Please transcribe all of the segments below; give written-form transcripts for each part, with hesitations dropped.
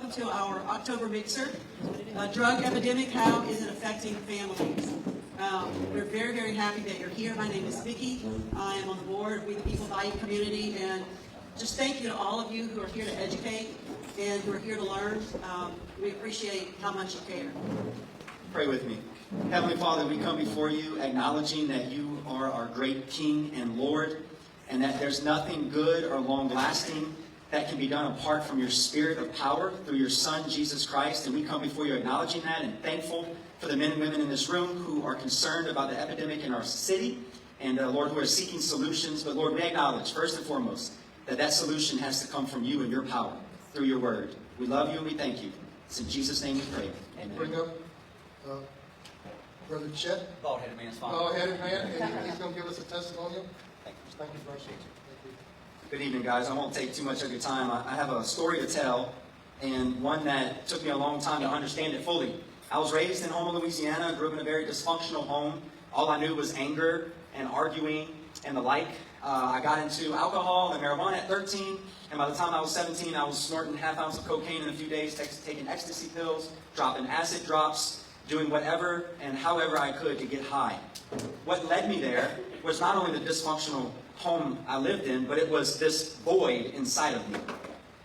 welcome to our October Mixer. Drug epidemic, how is it affecting families? We're very, very happy that you're here. My name is Vicki. I am on the board with the People Bayou Community, and just thank you to all of you who are here to educate and who are here to learn. We appreciate how much you care. Pray with me. Heavenly Father, we come before you acknowledging that you are our great King and Lord, and that there's nothing good or long-lasting that can be done apart from your Spirit of power through your Son, Jesus Christ. And we come before you acknowledging that and thankful for the men and women in this room who are concerned about the epidemic in our city, and Lord, who are seeking solutions. But Lord, we acknowledge, first and foremost, that solution has to come from you and your power through your word. We love you and we thank you. It's in Jesus' name we pray. Amen. Bring up Brother Chet. Bald-headed man's father. Bald-headed man, and he's going to give us a testimonial. Thank you, brother. Good evening, guys. I won't take too much of your time. I have a story to tell, and one that took me a long time to understand it fully. I was raised in Houma, Louisiana, grew up in a very dysfunctional home. All I knew was anger and arguing and the like. I got into alcohol and marijuana at 13, and by the time I was 17, I was snorting half ounce of cocaine in a few days, taking ecstasy pills, dropping acid drops, doing whatever and however I could to get high. What led me there was not only the dysfunctional home I lived in, but it was this void inside of me.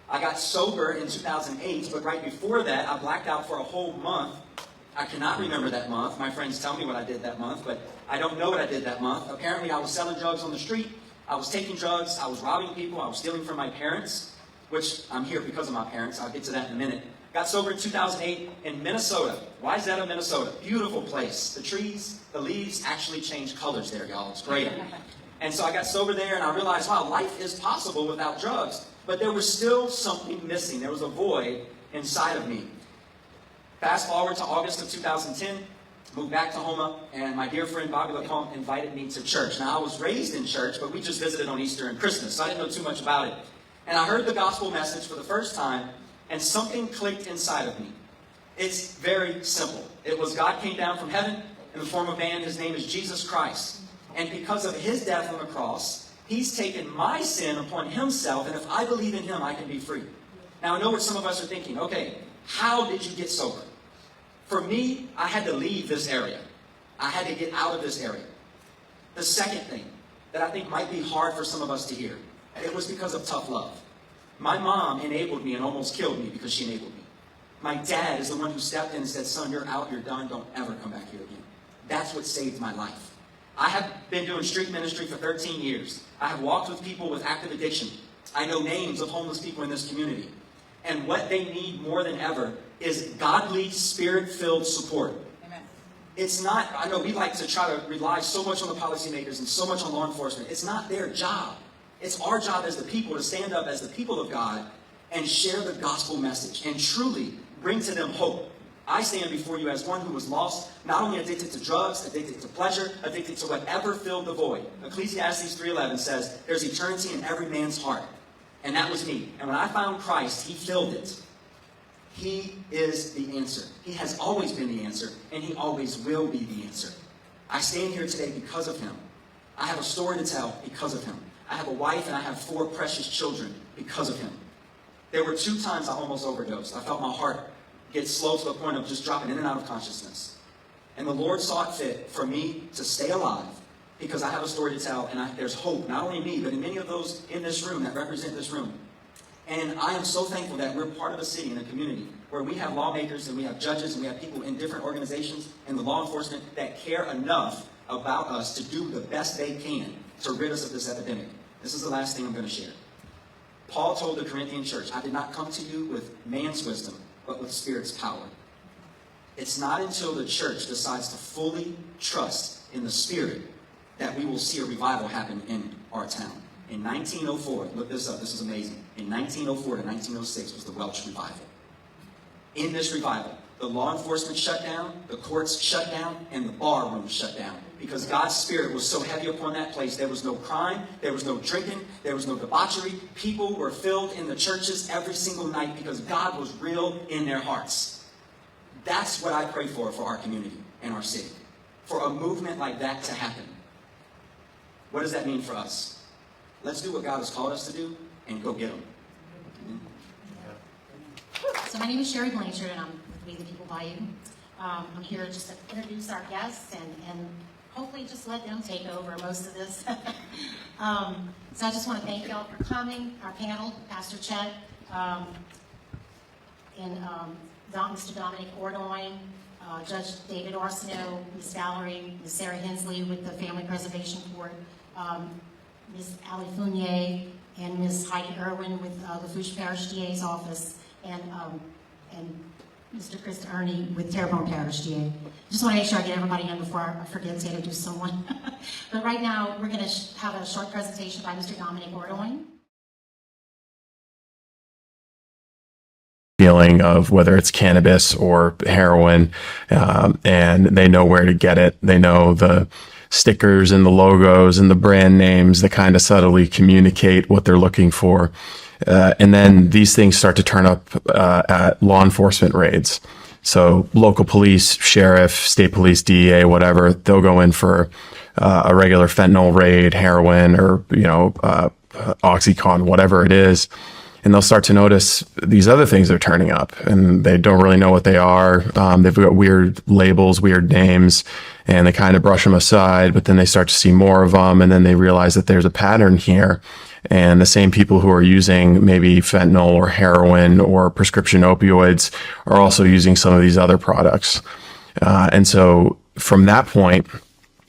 I got sober in 2008, but right before that, I blacked out for a whole month. I cannot remember that month. My friends tell me what I did that month, but I don't know what I did that month. Apparently, I was selling drugs on the street. I was taking drugs. I was robbing people. I was stealing from my parents, which I'm here because of my parents. I'll get to that in a minute. Got sober in 2008 in Minnesota. Why is that in Minnesota? Beautiful place. The trees, the leaves actually change colors there, y'all. It's great. And so I got sober there, and I realized, wow, life is possible without drugs. But there was still something missing. There was a void inside of me. Fast forward to August of 2010, moved back to Houma, and my dear friend Bobby Lacombe invited me to church. Now, I was raised in church, but we just visited on Easter and Christmas, so I didn't know too much about it. And I heard the gospel message for the first time, and something clicked inside of me. It's very simple. It was God came down from heaven in the form of man. His name is Jesus Christ. And because of his death on the cross, he's taken my sin upon himself, and if I believe in him, I can be free. Now, I know what some of us are thinking. Okay, how did you get sober? For me, I had to leave this area. I had to get out of this area. The second thing that I think might be hard for some of us to hear, it was because of tough love. My mom enabled me and almost killed me because she enabled me. My dad is the one who stepped in and said, son, you're out, you're done, don't ever come back here again. That's what saved my life. I have been doing street ministry for 13 years. I have walked with people with active addiction. I know names of homeless people in this community. And what they need more than ever is godly, spirit-filled support. Amen. It's not, I know we like to try to rely so much on the policymakers and so much on law enforcement. It's not their job. It's our job as the people to stand up as the people of God and share the gospel message and truly bring to them hope. I stand before you as one who was lost, not only addicted to drugs, addicted to pleasure, addicted to whatever filled the void. Ecclesiastes 3:11 says, there's eternity in every man's heart. And that was me. And when I found Christ, he filled it. He is the answer. He has always been the answer, and he always will be the answer. I stand here today because of him. I have a story to tell because of him. I have a wife and I have 4 precious children because of him. There were 2 times I almost overdosed. I felt my heart get slow to the point of just dropping in and out of consciousness. And the Lord saw it fit for me to stay alive because I have a story to tell, and there's hope, not only in me, but in many of those in this room that represent this room. And I am so thankful that we're part of a city and a community where we have lawmakers and we have judges and we have people in different organizations and the law enforcement that care enough about us to do the best they can to rid us of this epidemic. This is the last thing I'm going to share. Paul told the Corinthian church, I did not come to you with man's wisdom, but with Spirit's power. It's not until the church decides to fully trust in the Spirit that we will see a revival happen in our town. In 1904, look this up, this is amazing. In 1904 to 1906 was the Welsh revival. In this revival, the law enforcement shut down, the courts shut down, and the bar room shut down. Because God's Spirit was so heavy upon that place, there was no crime, there was no drinking, there was no debauchery. People were filled in the churches every single night because God was real in their hearts. That's what I pray for our community and our city. For a movement like that to happen. What does that mean for us? Let's do what God has called us to do and go get them. So my name is Sherry Blanchard, and I'm with We the People Bayou. I'm here just to introduce our guests and hopefully just let them take over most of this. So I just want to thank y'all for coming. Our panel, Pastor Chet, and Mr. Dominic Ordoin, Judge David Arsenault, Ms. Valerie, Ms. Sarah Hensley with the Family Preservation Court, Ms. Ali Fournier, and Ms. Heidi Irwin with the Fouche Parish DA's office, and Mr. Chris Ernie with Terrebonne Parish DA. Just want to make sure I get everybody in before I forget to introduce someone. But right now, we're going to have a short presentation by Mr. Dominic Ordoin. Feeling of whether it's cannabis or heroin, and they know where to get it. They know the stickers and the logos and the brand names that kind of subtly communicate what they're looking for. And then these things start to turn up at law enforcement raids. So local police, sheriff, state police, DEA, whatever, they'll go in for a regular fentanyl raid, heroin, or, Oxycontin, whatever it is. And they'll start to notice these other things are turning up, and they don't really know what they are. They've got weird labels, weird names, and they kind of brush them aside, but then they start to see more of them, and then they realize that there's a pattern here. And the same people who are using maybe fentanyl or heroin or prescription opioids are also using some of these other products. And so from that point,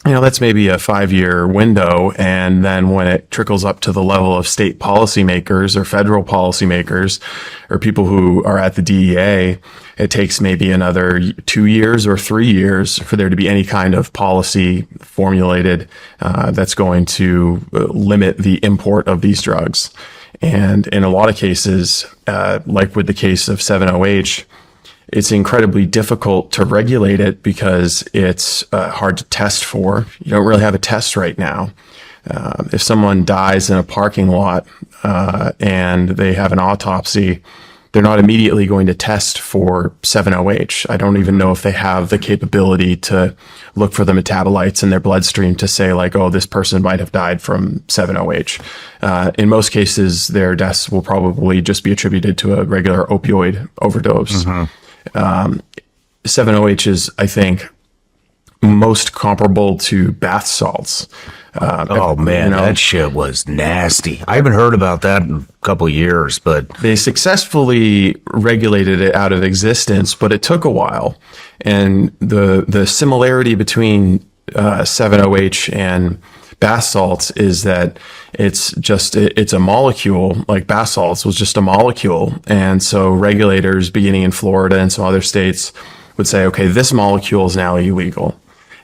that's maybe a 5-year window. And then when it trickles up to the level of state policymakers or federal policymakers or people who are at the DEA, it takes maybe another 2 years or 3 years for there to be any kind of policy formulated that's going to limit the import of these drugs. And in a lot of cases, like with the case of 7-OH, it's incredibly difficult to regulate it because it's hard to test for. You don't really have a test right now. If someone dies in a parking lot and they have an autopsy, they're not immediately going to test for 7-OH. I don't even know if they have the capability to look for the metabolites in their bloodstream to say like, oh, this person might have died from 7-OH. In most cases, their deaths will probably just be attributed to a regular opioid overdose. Mm-hmm. 7-OH is, I think, most comparable to bath salts. That shit was nasty. I haven't heard about that in a couple of years, but they successfully regulated it out of existence, but it took a while. And the similarity between 7-OH and bath salts is that it's a molecule. Like bath salts was just a molecule. And so regulators beginning in Florida and some other states would say, okay, this molecule is now illegal.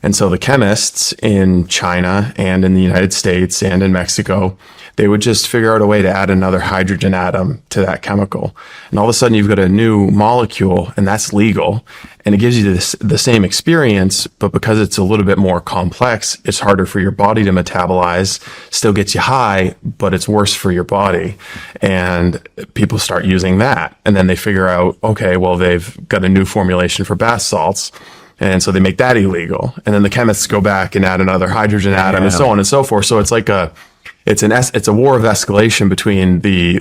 And so the chemists in China and in the United States and in Mexico, they would just figure out a way to add another hydrogen atom to that chemical. And all of a sudden you've got a new molecule, and that's legal. And it gives you the same experience, but because it's a little bit more complex, it's harder for your body to metabolize, still gets you high, but it's worse for your body. And people start using that. And then they figure out, okay, well, they've got a new formulation for bath salts. And so they make that illegal. And then the chemists go back and add another hydrogen atom and so on and so forth. So it's like it's a war of escalation between the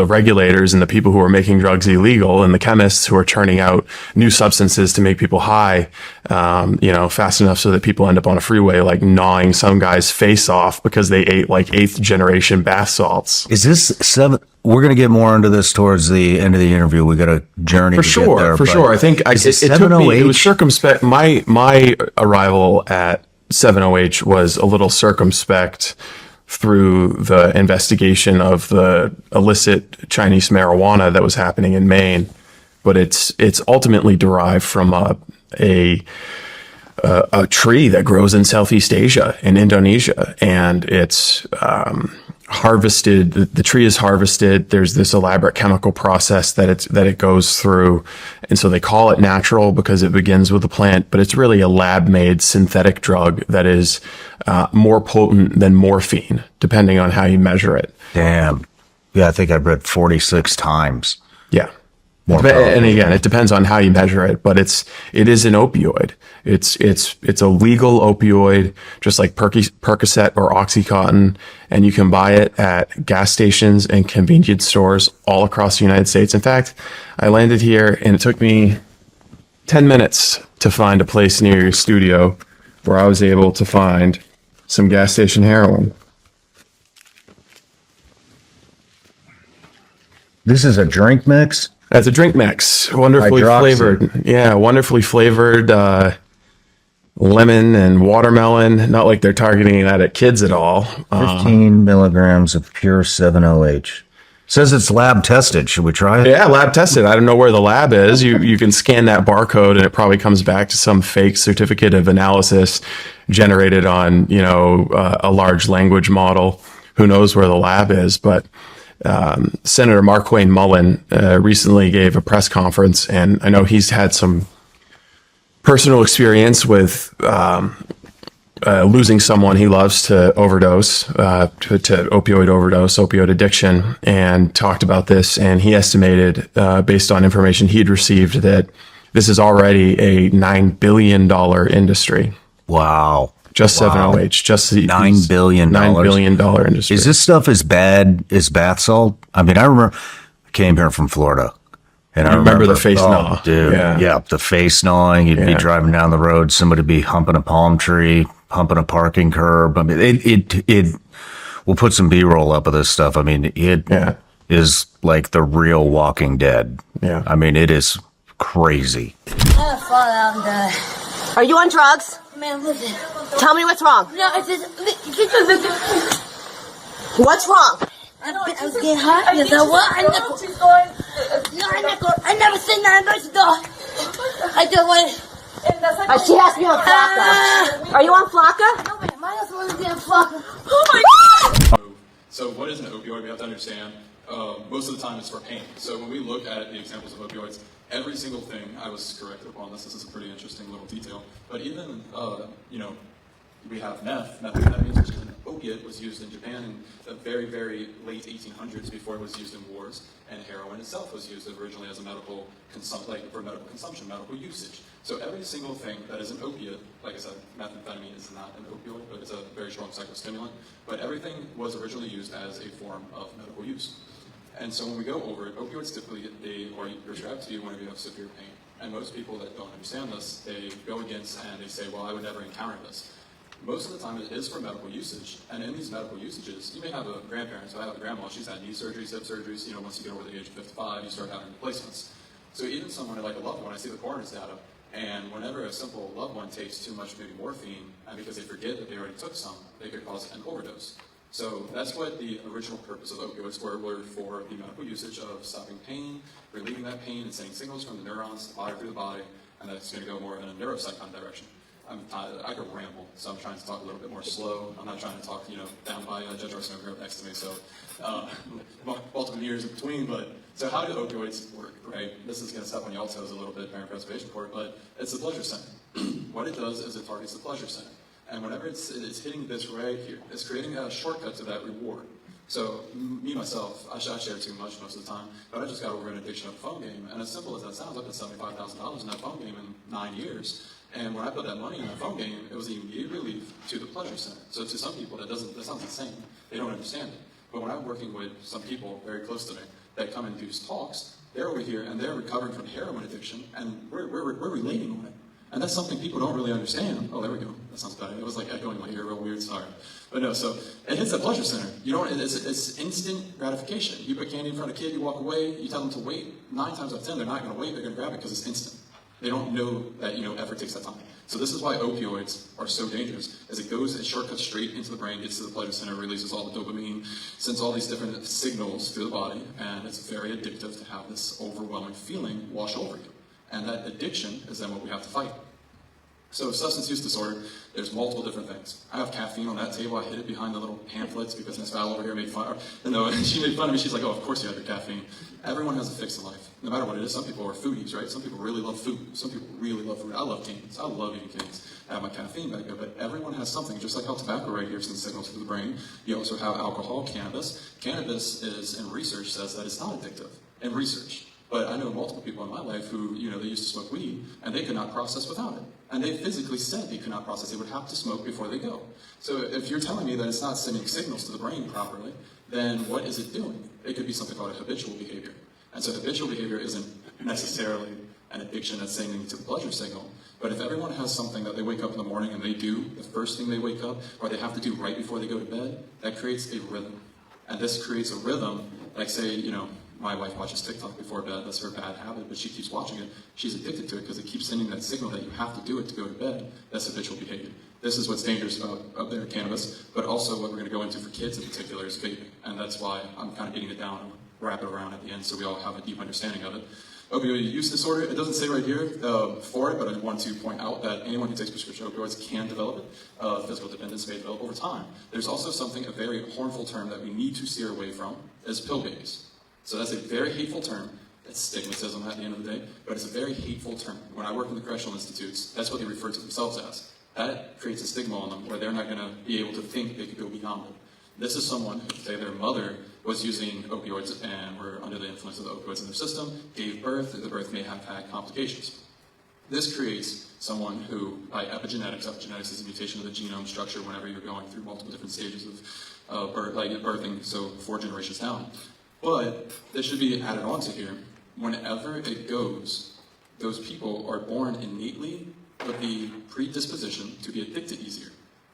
regulators and the people who are making drugs illegal and the chemists who are churning out new substances to make people high, fast enough so that people end up on a freeway, like gnawing some guy's face off because they ate like 8th generation bath salts. is this we're going to get more into this towards the end of the interview. We got a journey For to sure, get there. for sure. I think it took me, it was circumspect. My arrival at 7-OH was a little circumspect through the investigation of the illicit Chinese marijuana that was happening in Maine, but it's ultimately derived from a tree that grows in Southeast Asia, in Indonesia, and it's harvested. The tree is harvested. There's this elaborate chemical process that it goes through, and so they call it natural because it begins with the plant, but it's really a lab-made synthetic drug that is more potent than morphine, depending on how you measure it. Damn. Yeah, I think I've read 46 times. Yeah. more And powerful. again, it depends on how you measure it, but it is an opioid. It's a legal opioid, just like Percocet or OxyContin, and you can buy it at gas stations and convenience stores all across the United States. In fact, I landed here and it took me 10 minutes to find a place near your studio where I was able to find some gas station heroin. This is a drink mix? As a drink mix, wonderfully Hydroxy. flavored. Yeah, wonderfully flavored lemon and watermelon. Not like they're targeting that at kids at all. 15 milligrams of pure 7-OH. Says it's lab tested. Should we try it? Yeah, lab tested. I don't know where the lab is. You can scan that barcode and it probably comes back to some fake certificate of analysis generated on, a large language model. Who knows where the lab is? But Senator Markwayne Mullen recently gave a press conference, and I know he's had some personal experience with losing someone he loves to overdose, to opioid overdose, opioid addiction, and talked about this. And he estimated, based on information he'd received, that this is already a $9 billion industry. Wow. Just 7-OH, just the $9 billion. $9 billion industry. Is this stuff as bad as bath salt? I mean, I remember I came here from Florida. And I remember the face gnaw. Dude, Yeah. yeah, the face gnawing. You'd be driving down the road, somebody would be humping a palm tree, humping a parking curb. I mean, it we'll put some B-roll up of this stuff. I mean, it is like the real Walking Dead. Yeah. I mean, it is crazy. Are you on drugs? Man, listen. Tell me what's wrong. No, it's just. What's wrong? I was getting hot. Yes, I was. I never seen that much though. I just went. She asked me on Flocka. Are you on Flocka? No, man, my husband was getting fucking. Oh my God! So what is an opioid? We have to understand, most of the time it's for pain. So when we look at the examples of opioids, every single thing, I was corrected upon this. This is a pretty interesting little detail. But even, we have methamphetamine, which is an opiate, was used in Japan in the very, very late 1800s before it was used in wars. And heroin itself was used originally as a medical for medical consumption, medical usage. So every single thing that is an opiate, like I said, methamphetamine is not an opioid, but it's a very strong psychostimulant. But everything was originally used as a form of medical use. And so when we go over it, opioids typically, they are prescribed to you whenever you have severe pain. And most people that don't understand this, they go against and they say, well, I would never encounter this. Most of the time it is for medical usage, and in these medical usages, you may have a grandparent, so I have a grandma, she's had knee surgeries, hip surgeries, once you get over the age of 55, you start having replacements. So even someone like a loved one, I see the coroner's data, and whenever a simple loved one takes too much maybe morphine, and because they forget that they already took some, they could cause an overdose. So that's what the original purpose of opioids were for the medical usage of stopping pain, relieving that pain, and sending signals from the neurons to fire through the body, and that's going to go more in a neuropsych kind of direction. I could ramble, so I'm trying to talk a little bit more slow. I'm not trying to talk, down by Judge Arsenault grew up next to me, so multiple years in between. But so how do opioids work, right? This is going to step on y'all's toes a little bit, Parent Preservation Court, but it's the pleasure center. What it does is it targets the pleasure center, and whenever it's hitting this right here, it's creating a shortcut to that reward. So me myself, I share too much most of the time, but I just got over an addiction of a phone game, and as simple as that sounds, I put $75,000 in that phone game in 9 years. And when I put that money in that phone game, it was the immediate relief to the pleasure center. So to some people, that sounds insane. They don't understand it. But when I'm working with some people very close to me that come and do talks, they're over here and they're recovering from heroin addiction, and we're relating on it. And that's something people don't really understand. Oh, there we go. That sounds better. It was like echoing my ear, real weird. Sorry. But no, so it hits that pleasure center. It's instant gratification. You put candy in front of a kid, you walk away, you tell them to wait. 9 times out of 10, they're not going to wait. They're going to grab it because it's instant. They don't know that, effort takes that time. So this is why opioids are so dangerous, as it shortcuts straight into the brain, gets to the pleasure center, releases all the dopamine, sends all these different signals through the body, and it's very addictive to have this overwhelming feeling wash over you. And that addiction is then what we have to fight. So substance use disorder, there's multiple different things. I have caffeine on that table. I hid it behind the little pamphlets because Miss Val over here made fun. She made fun of me. She's like, "Oh, of course you have your caffeine." Everyone has a fix in life, no matter what it is. Some people are foodies, right? Some people really love food. Some people really love food. I love canes. I love eating canes. I have my caffeine back there, but everyone has something. Just like how tobacco right here sends signals to the brain. You also have alcohol, cannabis. Cannabis is in research says that it's not addictive in research. But I know multiple people in my life who, they used to smoke weed, and they could not process without it. And they physically said they could not process. They would have to smoke before they go. So if you're telling me that it's not sending signals to the brain properly, then what is it doing? It could be something called a habitual behavior. And so habitual behavior isn't necessarily an addiction that's sending to the pleasure signal. But if everyone has something that they wake up in the morning and they do the first thing they wake up, or they have to do right before they go to bed, that creates a rhythm. And this creates a rhythm, like say, my wife watches TikTok before bed. That's her bad habit, but she keeps watching it. She's addicted to it because it keeps sending that signal that you have to do it to go to bed. That's habitual behavior. This is what's dangerous about their cannabis, but also what we're going to go into for kids in particular is vaping. And that's why I'm kind of beating it down and wrap it around at the end so we all have a deep understanding of it. Opioid use disorder, it doesn't say right here for it, but I want to point out that anyone who takes prescription opioids can develop it. Physical dependence may develop over time. There's also something, a very harmful term that we need to steer away from, is pill babies. So that's a very hateful term. It's stigmatism at the end of the day, but it's a very hateful term. When I work in the correctional institutes, that's what they refer to themselves as. That creates a stigma on them where they're not going to be able to think they could go beyond it. This is someone who, say their mother was using opioids and were under the influence of the opioids in their system, gave birth, the birth may have had complications. This creates someone who, by epigenetics is a mutation of the genome structure whenever you're going through multiple different stages of birth, like birthing, so 4 generations down. But this should be added on to here. Whenever it goes, those people are born innately with the predisposition to be addicted easier.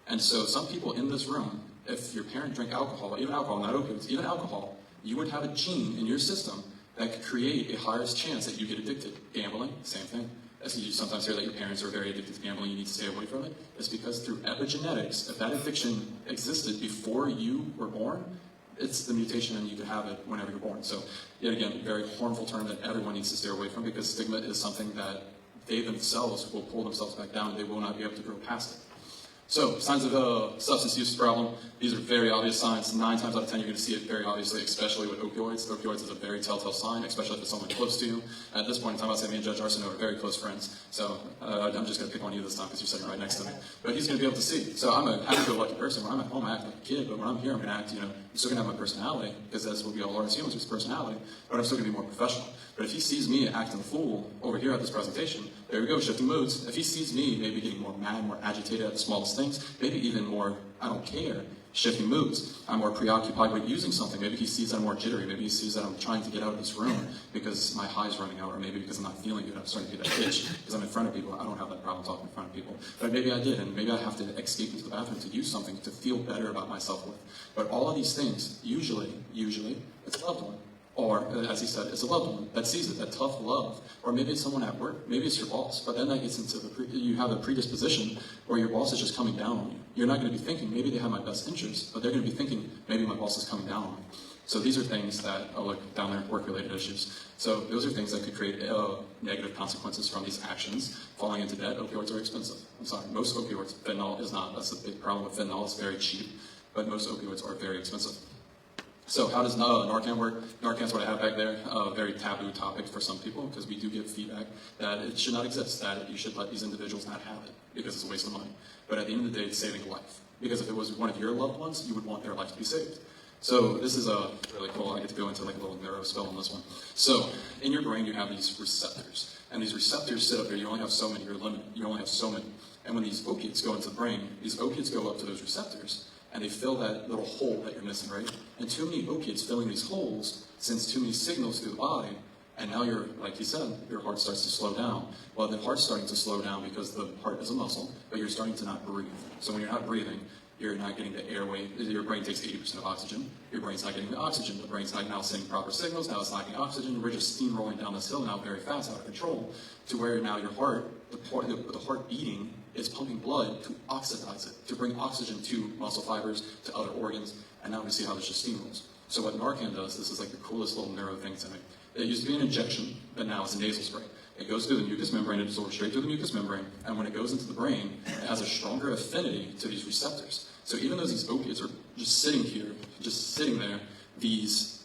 And so some people in this room, if your parent drank alcohol, even alcohol, not opioids, even alcohol, you would have a gene in your system that could create a higher chance that you get addicted. Gambling, same thing. As you sometimes hear that your parents are very addicted to gambling, you need to stay away from it. It's because through epigenetics, if that addiction existed before you were born, it's the mutation and you can have it whenever you're born. So, yet again, very harmful term that everyone needs to steer away from because stigma is something that they themselves will pull themselves back down. They will not be able to grow past it. So, signs of substance use problem. These are very obvious signs. 9 times out of 10, you're going to see it very obviously, especially with opioids. Opioids is a very telltale sign, especially if it's someone close to you. At this point in time, I'd say me and Judge Arsenault are very close friends. So, I'm just going to pick on you this time because you're sitting right next to me. But he's going to be able to see. So, I'm a happy-go-lucky person. When I'm at home, I act like a kid. But when I'm here, I'm going to act, I'm still going to have my personality because that's what we all are as humans, is personality. But I'm still going to be more professional. But if he sees me acting a fool over here at this presentation, there we go, shifting moods. If he sees me maybe getting more mad, more agitated at the smallest things, maybe even more, I don't care, shifting moods. I'm more preoccupied with using something. Maybe he sees that I'm more jittery. Maybe he sees that I'm trying to get out of this room because my high's running out, or maybe because I'm not feeling good. I'm starting to get that itch because I'm in front of people. I don't have that problem talking in front of people. But maybe I did, and maybe I have to escape into the bathroom to use something to feel better about myself with. But all of these things, usually, it's a loved one. Or, as he said, it's a loved one that sees it, that tough love. Or maybe it's someone at work, maybe it's your boss, but then that gets into you have a predisposition where your boss is just coming down on you. You're not going to be thinking, maybe they have my best interest, but they're going to be thinking, maybe my boss is coming down on me. So these are things that, look, down there, work-related issues. So those are things that could create negative consequences from these actions. Falling into debt, opioids are expensive. I'm sorry, most opioids, fentanyl is not. That's the big problem with fentanyl, it's very cheap, but most opioids are very expensive. So how does Narcan work? Narcan's what I have back there, a very taboo topic for some people because we do get feedback that it should not exist, that you should let these individuals not have it because it's a waste of money. But at the end of the day, it's saving a life. Because if it was one of your loved ones, you would want their life to be saved. So this is really cool. I get to go into like a little neuro spell on this one. So in your brain, you have these receptors. And these receptors sit up here. You only have so many. You're limited. You only have so many. And when these opiates go into the brain, these opiates go up to those receptors. And they fill that little hole that you're missing, right? And too many opiates filling these holes sends too many signals to the body, and now like he said, your heart starts to slow down. Well, the heart's starting to slow down because the heart is a muscle, but you're starting to not breathe. So when you're not breathing, you're not getting the airway. Your brain takes 80% of oxygen. Your brain's not getting the oxygen. The brain's not now sending proper signals. Now it's lacking oxygen. We're just steamrolling down this hill now very fast, out of control, to where now your heart, the heart beating, is pumping blood to oxidize it, to bring oxygen to muscle fibers, to other organs, and now we see how this just steamrolls. So what Narcan does, this is like the coolest little neuro thing to me. It used to be an injection, but now it's a nasal spray. It goes through the mucous membrane, it absorbs straight through the mucous membrane, and when it goes into the brain, it has a stronger affinity to these receptors. So even though these opiates are just sitting here, just sitting there, these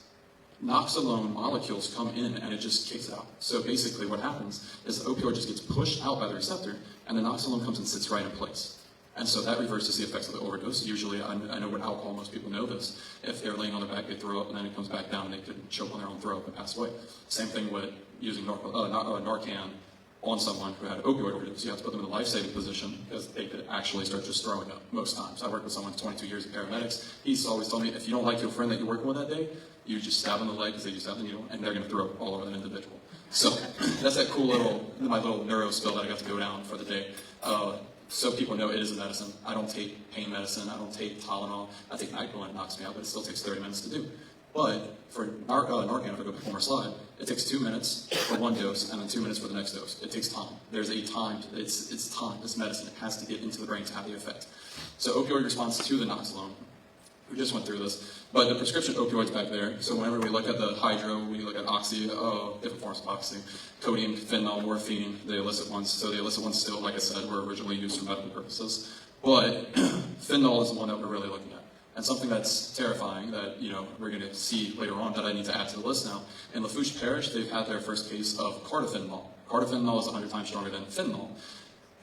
noxolone molecules come in and it just kicks out. So basically what happens is the opioid just gets pushed out by the receptor and the noxolone comes and sits right in place. And so that reverses the effects of the overdose. Usually, I know with alcohol, most people know this. If they're laying on their back, they throw up, and then it comes back down, and they could choke on their own throat and pass away. Same thing with using Narcan on someone who had opioid overdose. You have to put them in a life-saving position because they could actually start just throwing up most times. I worked with someone 22 years of paramedics. He's always told me, if you don't like your friend that you're working with that day, you just stab in the leg because they just have the needle, and they're going to throw up all over that individual. So that's that cool my little neuro spill that I got to go down for the day. So people know it is a medicine. I don't take pain medicine. I don't take Tylenol. I take NyQuil and it knocks me out, but it still takes 30 minutes to do. But for Narcan, if I go back one more slide, it takes 2 minutes for one dose and then 2 minutes for the next dose. It takes time. There's a time. It's time. It's medicine. It has to get into the brain to have the effect. So opioid response to the Naloxone. We just went through this. But the prescription opioids back there, so whenever we look at the hydro, we look at oxy, different forms of oxy, codeine, fentanyl, morphine, the illicit ones. So the illicit ones still, like I said, were originally used for medical purposes. But fentanyl is the one that we're really looking at. And something that's terrifying that, we're going to see later on that I need to add to the list now. In Lafourche Parish, they've had their first case of carfentanil. Carfentanil is 100 times stronger than fentanyl.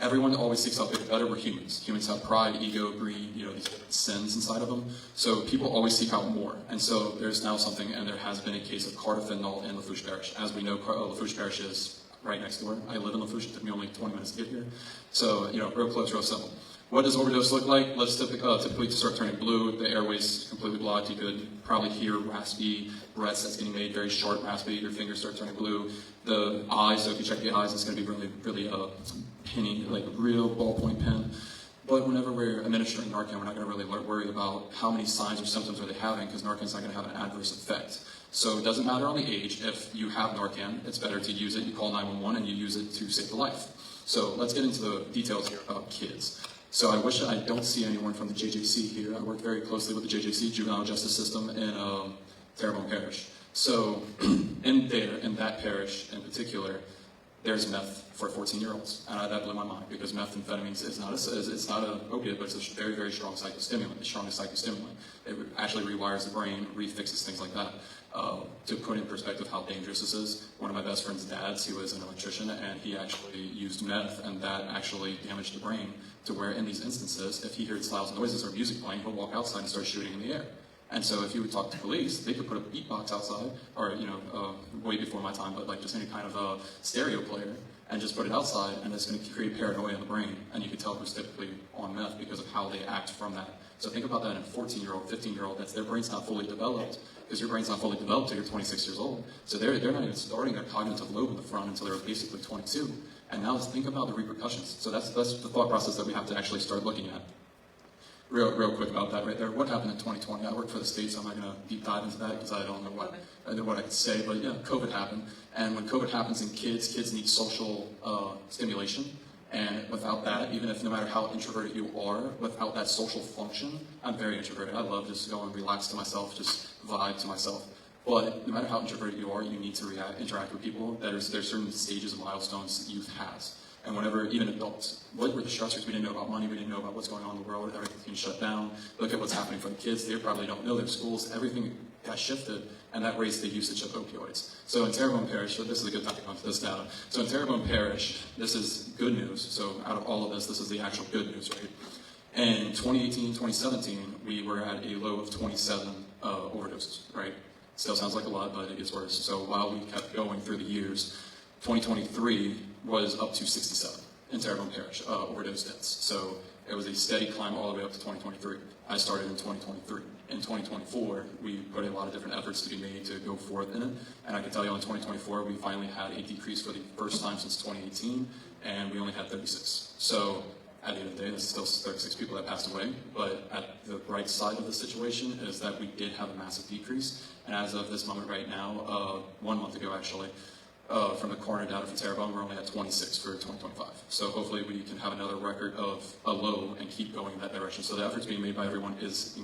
Everyone always seeks out bigger, better. We're humans. Humans have pride, ego, greed, these sins inside of them. So people always seek out more. And so there's now something, and there has been a case of carfentanil in Lafourche Parish. As we know, Lafourche Parish is right next door. I live in Lafourche. It took me only 20 minutes to get here. So, real close, real simple. What does overdose look like? Lips typically start turning blue. The airways completely blocked. You could probably hear raspy breaths that's getting made, very short, raspy. Your fingers start turning blue. The eyes, so if you check the eyes, it's going to be really, really pinny, like a real ballpoint pen. But whenever we're administering Narcan, we're not going to really worry about how many signs or symptoms are they having, because Narcan's not going to have an adverse effect. So it doesn't matter on the age. If you have Narcan, it's better to use it. You call 911 and you use it to save a life. So let's get into the details here about kids. So I wish I don't see anyone from the JJC here. I work very closely with the JJC, Juvenile Justice System, in Terrebonne Parish. So in that parish in particular, there's meth for 14-year-olds, and that blew my mind because methamphetamines is not an opiate, but it's a very, very strong psychostimulant, the strongest psychostimulant. It actually rewires the brain, refixes things like that. To put in perspective how dangerous this is, one of my best friend's dads, he was an electrician, and he actually used meth, and that actually damaged the brain to where in these instances, if he hears loud noises or music playing, he'll walk outside and start shooting in the air. And so if you would talk to police, they could put a beatbox outside, or, way before my time, but like just any kind of a stereo player, and just put it outside, and it's going to create paranoia in the brain. And you can tell who's typically on meth because of how they act from that. So think about that in a 14-year-old, 15-year-old, their brain's not fully developed, because your brain's not fully developed until you're 26 years old. So they're not even starting their cognitive lobe in the front until they're basically 22. And now let's think about the repercussions. So that's the thought process that we have to actually start looking at. Real quick about that right there. What happened in 2020? I work for the state, so I'm not going to deep dive into that because I don't know what I could say. But yeah, COVID happened. And when COVID happens in kids need social stimulation. And without that, even if no matter how introverted you are, without that social function, I'm very introverted. I love just going and relax to myself, just vibe to myself. But no matter how introverted you are, you need to interact with people. There's certain stages and milestones that youth has. And whenever, even adults, what were the stressors? We didn't know about money, we didn't know about what's going on in the world, everything's being shut down. Look at what's happening for the kids, they probably don't know their schools, everything got shifted, and that raised the usage of opioids. So in Terrebonne Parish, so this is a good time to come to this data. So in Terrebonne Parish, this is good news. So out of all of this is the actual good news, right? In 2018, 2017, we were at a low of 27 overdoses, right? Still sounds like a lot, but it gets worse. So while we kept going through the years, 2023 was up to 67 in Terrebonne Parish, overdose deaths. So it was a steady climb all the way up to 2023. I started in 2023. In 2024, we put a lot of different efforts to be made to go forth in it. And I can tell you in 2024, we finally had a decrease for the first time since 2018, and we only had 36. So at the end of the day, there's still 36 people that passed away. But at the bright side of the situation is that we did have a massive decrease. And as of this moment right now, 1 month ago actually, from the coroner data for Terrebonne, we're only at 26 for 2025. So hopefully we can have another record of a low and keep going in that direction. So the efforts being made by everyone is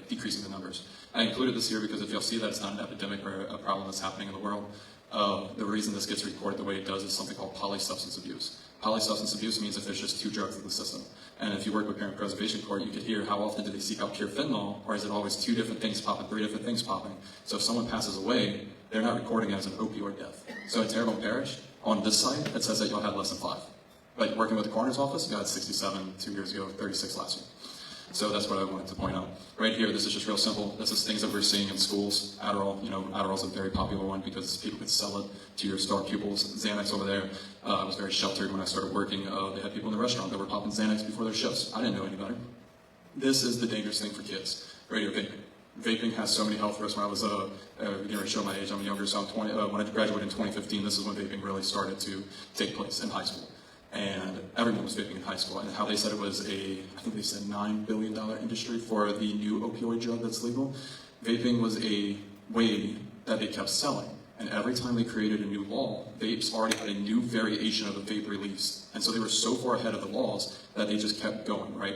decreasing the numbers. I included this here because if you'll see that it's not an epidemic or a problem that's happening in the world, the reason this gets reported the way it does is something called polysubstance abuse. Polysubstance abuse means if there's just 2 drugs in the system. And if you work with Parent Preservation Court, you could hear how often do they seek out pure fentanyl, or is it always 2 different things popping, 3 different things popping? So if someone passes away, they're not recording it as an opioid death. So in Terrebonne Parish, on this site, it says that you'll have less than 5. Like working with the coroner's office, got 67 2 years ago, 36 last year. So that's what I wanted to point out. Right here, this is just real simple. This is things that we're seeing in schools. Adderall, Adderall's a very popular one because people could sell it to your star pupils. Xanax over there, I was very sheltered when I started working. They had people in the restaurant that were popping Xanax before their shifts. I didn't know any better. This is the dangerous thing for kids. Right here, vaping. Vaping has so many health risks. When I was, getting ready to show my age, I'm younger, so I'm 20. When I graduated in 2015, this is when vaping really started to take place in high school. And everyone was vaping in high school. And how they said it was I think they said $9 billion industry for the new opioid drug that's legal. Vaping was a way that they kept selling. And every time they created a new law, vapes already had a new variation of the vape release. And so they were so far ahead of the laws that they just kept going, right?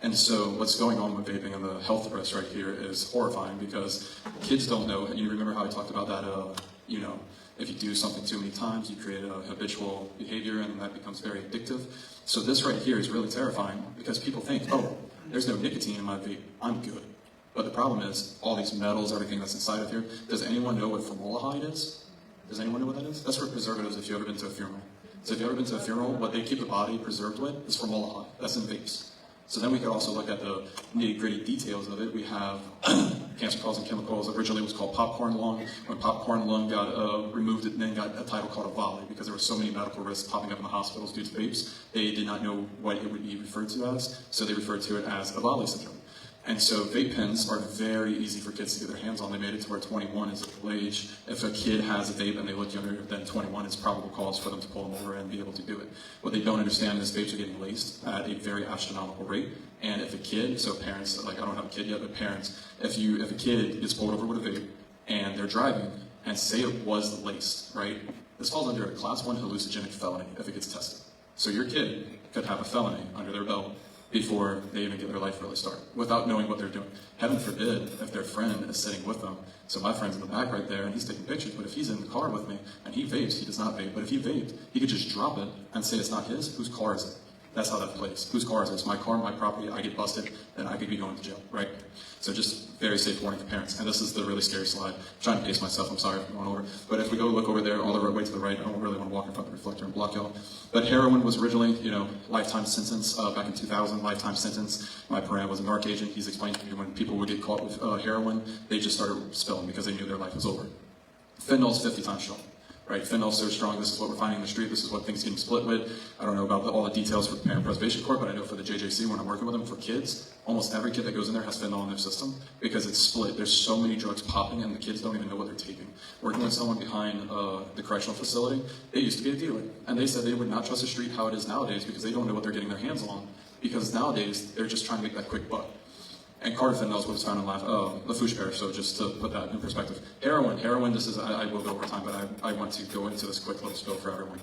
And so what's going on with vaping and the health risks right here is horrifying because kids don't know. You remember how I talked about that, if you do something too many times, you create a habitual behavior and that becomes very addictive. So this right here is really terrifying because people think, oh, there's no nicotine in my vape, I'm good. But the problem is, all these metals, everything that's inside of here, does anyone know what formaldehyde is? Does anyone know what that is? That's for preservatives if you've ever been to a funeral. So if you've ever been to a funeral, what they keep the body preserved with is formaldehyde. That's in vapes. So then we could also look at the nitty-gritty details of it. We have cancer-causing chemicals. Originally it was called popcorn lung. When popcorn lung got removed, it then got a title called a volley because there were so many medical risks popping up in the hospitals due to vapes. They did not know what it would be referred to as, so they referred to it as a volley syndrome. And so vape pens are very easy for kids to get their hands on. They made it to where 21 is a legal age. If a kid has a vape and they look younger than 21, it's probable cause for them to pull them over and be able to do it. What they don't understand is vapes are getting laced at a very astronomical rate. And if a kid, so parents, like I don't have a kid yet, but parents, if a kid gets pulled over with a vape and they're driving and say it was laced, right? This falls under a class 1 hallucinogenic felony if it gets tested. So your kid could have a felony under their belt before they even get their life really started, without knowing what they're doing. Heaven forbid if their friend is sitting with them. So my friend's in the back right there, and he's taking pictures, but if he's in the car with me, and he vapes, he does not vape, but if he vaped, he could just drop it and say it's not his. Whose car is it? That's how that plays. Whose car is it? It's my car, my property, I get busted, then I could be going to jail, right? So just very safe warning to parents. And this is the really scary slide. I'm trying to pace myself, I'm sorry if I'm going over. But if we go look over there, all the way to the right, I don't really want to walk in front of the reflector and block y'all. But heroin was originally, lifetime sentence back in 2000, lifetime sentence. My parent was a narc agent. He's explained to me when people would get caught with heroin, they just started spilling because they knew their life was over. Fentanyl's 50 times strong. Right, fentanyl's so strong, this is what we're finding in the street, this is what things getting split with. I don't know about all the details for the Parent Preservation Court, but I know for the JJC, when I'm working with them for kids, almost every kid that goes in there has fentanyl in their system because it's split. There's so many drugs popping and the kids don't even know what they're taking. Working with someone behind the correctional facility, they used to be a dealer. And they said they would not trust the street how it is nowadays because they don't know what they're getting their hands on. Because nowadays, they're just trying to make that quick buck. And carfentanil is what is found in Lafourche Parish, so just to put that in perspective. Heroin, this is, I will go over time, but I want to go into this quick little spill for everyone.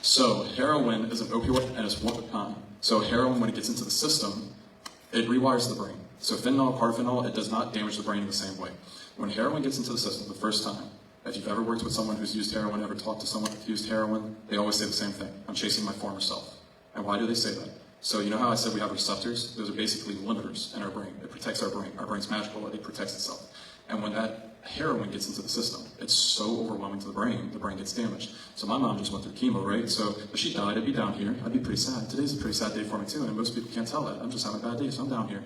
So heroin is an opioid and it's one of a kind. So heroin, when it gets into the system, it rewires the brain. So fentanyl, carfentanil, it does not damage the brain in the same way. When heroin gets into the system the first time, if you've ever worked with someone who's used heroin, ever talked to someone who's used heroin, they always say the same thing. I'm chasing my former self. And why do they say that? So you know how I said we have receptors? Those are basically limiters in our brain. It protects our brain. Our brain's magical, it protects itself. And when that heroin gets into the system, it's so overwhelming to the brain gets damaged. So my mom just went through chemo, right? So if she died, I'd be down here. I'd be pretty sad. Today's a pretty sad day for me too, and most people can't tell that. I'm just having a bad day, so I'm down here.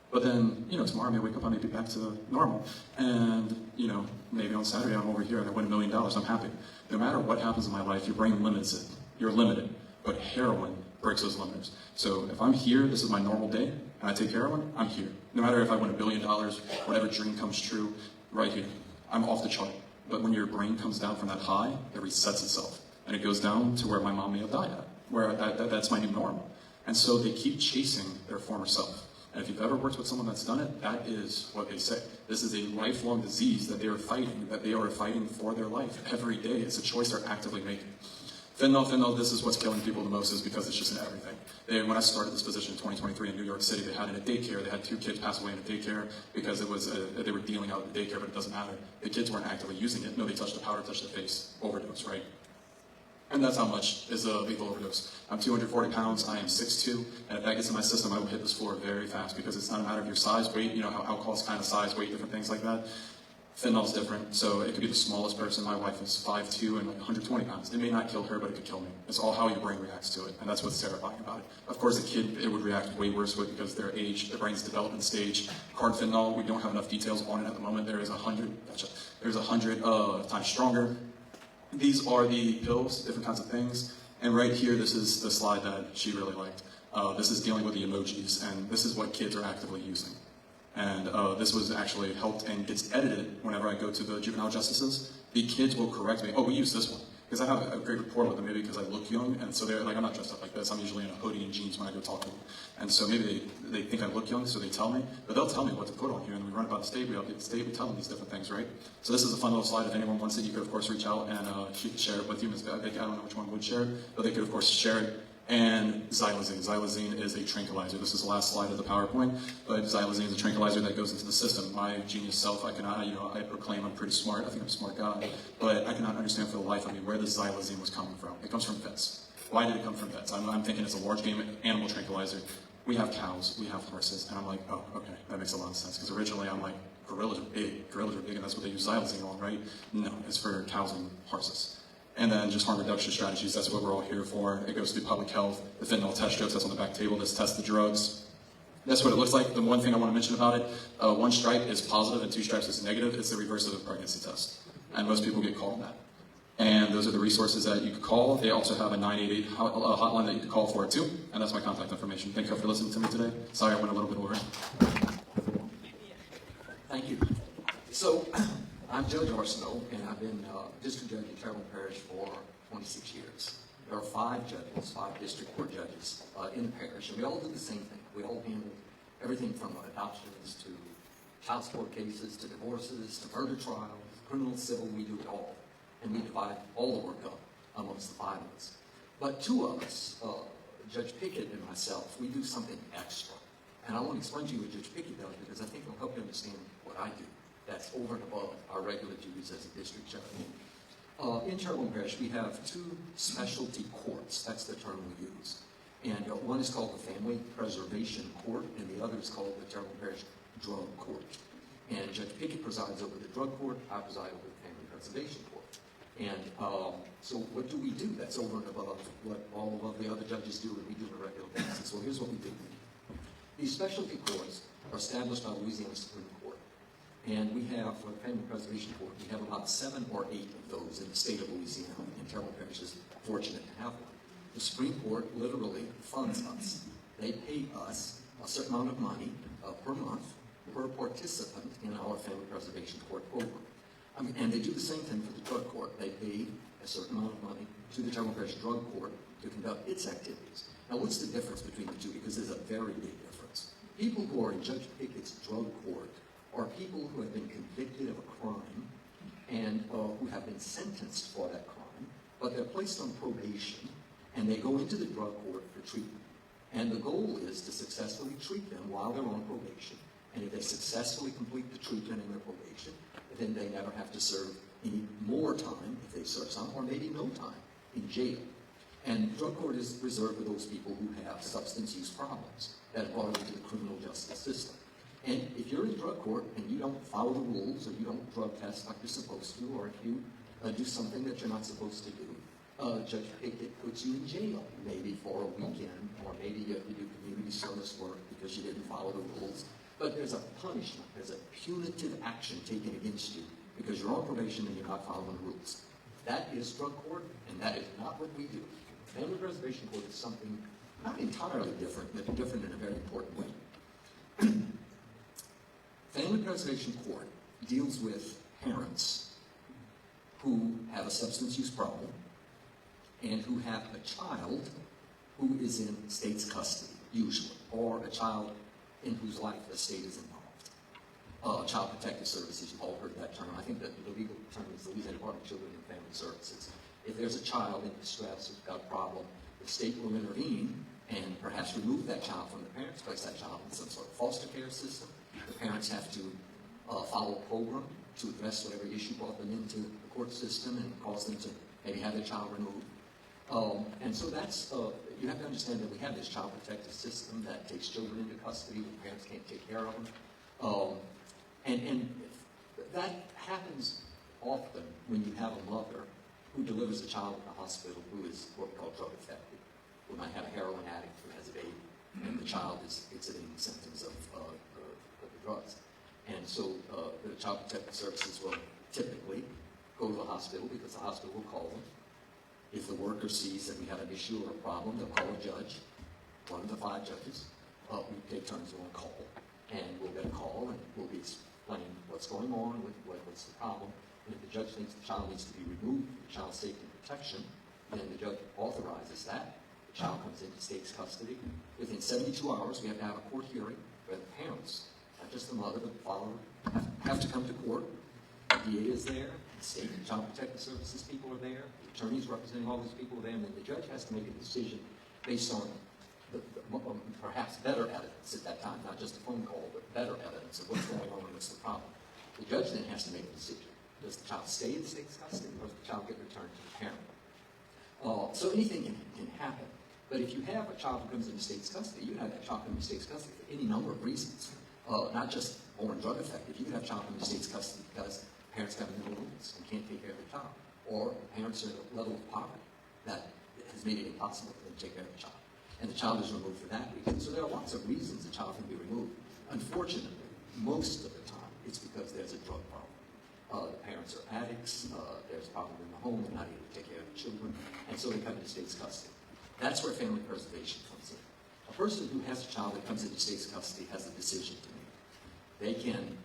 But then, tomorrow I may wake up, I may be back to normal. And, maybe on Saturday I'm over here and I win $1 million, I'm happy. No matter what happens in my life, your brain limits it. You're limited. But heroin breaks those limiters. So if I'm here, this is my normal day, and I take heroin, I'm here. No matter if I win $1 billion, whatever dream comes true, right here. I'm off the chart. But when your brain comes down from that high, it resets itself. And it goes down to where my mom may have died at, where that's my new normal. And so they keep chasing their former self. And if you've ever worked with someone that's done it, that is what they say. This is a lifelong disease that they are fighting for their life every day. It's a choice they're actively making. Fentanyl, this is what's killing people the most is because it's just in everything. When I started this position in 2023 in New York City, they had in a daycare, they had 2 kids pass away in a daycare because it was they were dealing out of the daycare, but it doesn't matter. The kids weren't actively using it. No, they touched the powder, touched the face, overdose, right? And that's how much is a lethal overdose. I'm 240 pounds, I am 6'2", and if that gets in my system, I will hit this floor very fast because it's not a matter of your size, weight, how alcohol's kind of size, weight, different things like that. Fentanyl's different, so it could be the smallest person. My wife is 5'2" and like 120 pounds. It may not kill her, but it could kill me. It's all how your brain reacts to it, and that's what's terrifying about it. Of course, a kid, it would react way worse with because their age, their brain's development stage. Fentanyl, we don't have enough details on it at the moment. There's 100 times stronger. These are the pills, different kinds of things. And right here, this is the slide that she really liked. This is dealing with the emojis, and this is what kids are actively using. And this was actually helped and gets edited whenever I go to the juvenile justices. The kids will correct me, oh, we use this one. Because I have a great rapport with them, maybe because I look young, and so they're like, I'm not dressed up like this. I'm usually in a hoodie and jeans when I go talk to them. And so maybe they think I look young, so they tell me, but they'll tell me what to put on here, and we run about the state, we update the state, we tell them these different things, right? So this is a fun little slide. If anyone wants it, you could, of course, reach out, and she could share it with you. Ms. Beck, I don't know which one would share it, but they could, of course, share it. And xylazine. Xylazine is a tranquilizer. This is the last slide of the PowerPoint, but xylazine is a tranquilizer that goes into the system. My genius self, I proclaim I'm pretty smart. I think I'm a smart guy, but I cannot understand for the life of me where this xylazine was coming from. It comes from vets. Why did it come from vets? I'm thinking it's a large game animal tranquilizer. We have cows, we have horses, and I'm like, oh, okay, that makes a lot of sense. Because originally I'm like, gorillas are big, and that's what they use xylazine on, right? No, it's for cows and horses. And then just harm reduction strategies, that's what we're all here for. It goes through public health, the fentanyl test strips, that's on the back table, this test the drugs. That's what it looks like. The one thing I want to mention about it, 1 stripe is positive and 2 stripes is negative. It's the reverse of a pregnancy test. And most people get called that. And those are the resources that you can call. They also have a 988 hotline that you can call for it too. And that's my contact information. Thank you for listening to me today. Sorry I went a little bit over. Thank you. So, I'm Judge Arsenault, and I've been district judge in Terrebonne Parish for 26 years. There are 5 judges, 5 district court judges in the parish, and we all do the same thing. We all handle everything from adoptions to child support cases to divorces to murder trials, criminal, civil, we do it all. And we divide all the work up amongst the 5 of us. But 2 of us, Judge Pickett and myself, we do something extra. And I want to explain to you what Judge Pickett does because I think it'll help you understand what I do. That's over and above our regular duties as a district judge. In Terrebonne Parish, we have 2 specialty courts. That's the term we use. And one is called the Family Preservation Court, and the other is called the Terrebonne Parish Drug Court. And Judge Pickett presides over the Drug Court. I preside over the Family Preservation Court. And so what do we do? That's over and above what all of the other judges do and we do on a regular basis. So here's what we do. These specialty courts are established by Louisiana Supreme Court. And we have, for the Family Preservation Court, we have about 7 or 8 of those in the state of Louisiana, and Terrebonne Parish is fortunate to have one. The Supreme Court literally funds us. They pay us a certain amount of money per month per participant in our Family Preservation Court program. And they do the same thing for the Drug Court. They pay a certain amount of money to the Terrebonne Parish Drug Court to conduct its activities. Now, what's the difference between the 2? Because there's a very big difference. People who are in Judge Pickett's Drug Court are people who have been convicted of a crime and who have been sentenced for that crime, but they're placed on probation, and they go into the drug court for treatment. And the goal is to successfully treat them while they're on probation. And if they successfully complete the treatment in their probation, then they never have to serve any more time if they serve some, or maybe no time in jail. And the drug court is reserved for those people who have substance use problems that are brought into the criminal justice system. And if you're in drug court and you don't follow the rules, or you don't drug test like you're supposed to, or if you do something that you're not supposed to do, Judge Pickett puts you in jail, maybe for a weekend, or maybe you have to do community service work because you didn't follow the rules. But there's a punishment, there's a punitive action taken against you because you're on probation and you're not following the rules. That is drug court, and that is not what we do. Family Preservation Court is something not entirely different, but different in a very important way. Family Preservation Court deals with parents who have a substance use problem and who have a child who is in state's custody, usually, or a child in whose life the state is involved. Child Protective Services, you've all heard that term. I think that the legal term is the Louisiana Department of Children and Family Services. If there's a child in distress who's got a problem, the state will intervene and perhaps remove that child from the parents, place that child in some sort of foster care system. The parents have to follow a program to address whatever issue brought them into the court system and cause them to maybe have their child removed. And so that's, you have to understand that we have this child protective system that takes children into custody when parents can't take care of them. And That happens often when you have a mother who delivers a child in the hospital who is what we call drug affected, who might have a heroin addict who has a baby, and the child is exhibiting symptoms of the drugs. And so the Child Protective Services will typically go to the hospital because the hospital will call them. If the worker sees that we have an issue or a problem, they'll call a judge, one of the 5 judges. We take turns on call, and we'll get a call, and we'll be explaining what's going on, what's the problem. And if the judge thinks the child needs to be removed for child safety and protection, then the judge authorizes that. The child comes into state's custody. Within 72 hours, we have to have a court hearing where the parents, not just the mother, but the father, have to come to court. The DA is there, the state and Child Protective Services people are there, the attorneys representing all these people are there, and then the judge has to make a decision based on perhaps better evidence at that time, not just a phone call, but better evidence of what's going on and what's the problem. The judge then has to make a decision. Does the child stay in the state's custody, or does the child get returned to the parent? So anything can happen. But if you have a child who comes into state's custody, you can have that child come into state's custody for any number of reasons, not just born drug affected. You can have a child come into state's custody because parents have mental illness and can't take care of the child, or parents are at a level of poverty that has made it impossible for them to take care of the child. And the child is removed for that reason. So there are lots of reasons the child can be removed. Unfortunately, most of the time, it's because there's a drug problem. The parents are addicts, there's a problem in the home, they're not able to take care of the children, and so they come into state's custody. That's where family preservation comes in. A person who has a child that comes into state's custody has a decision to make. They can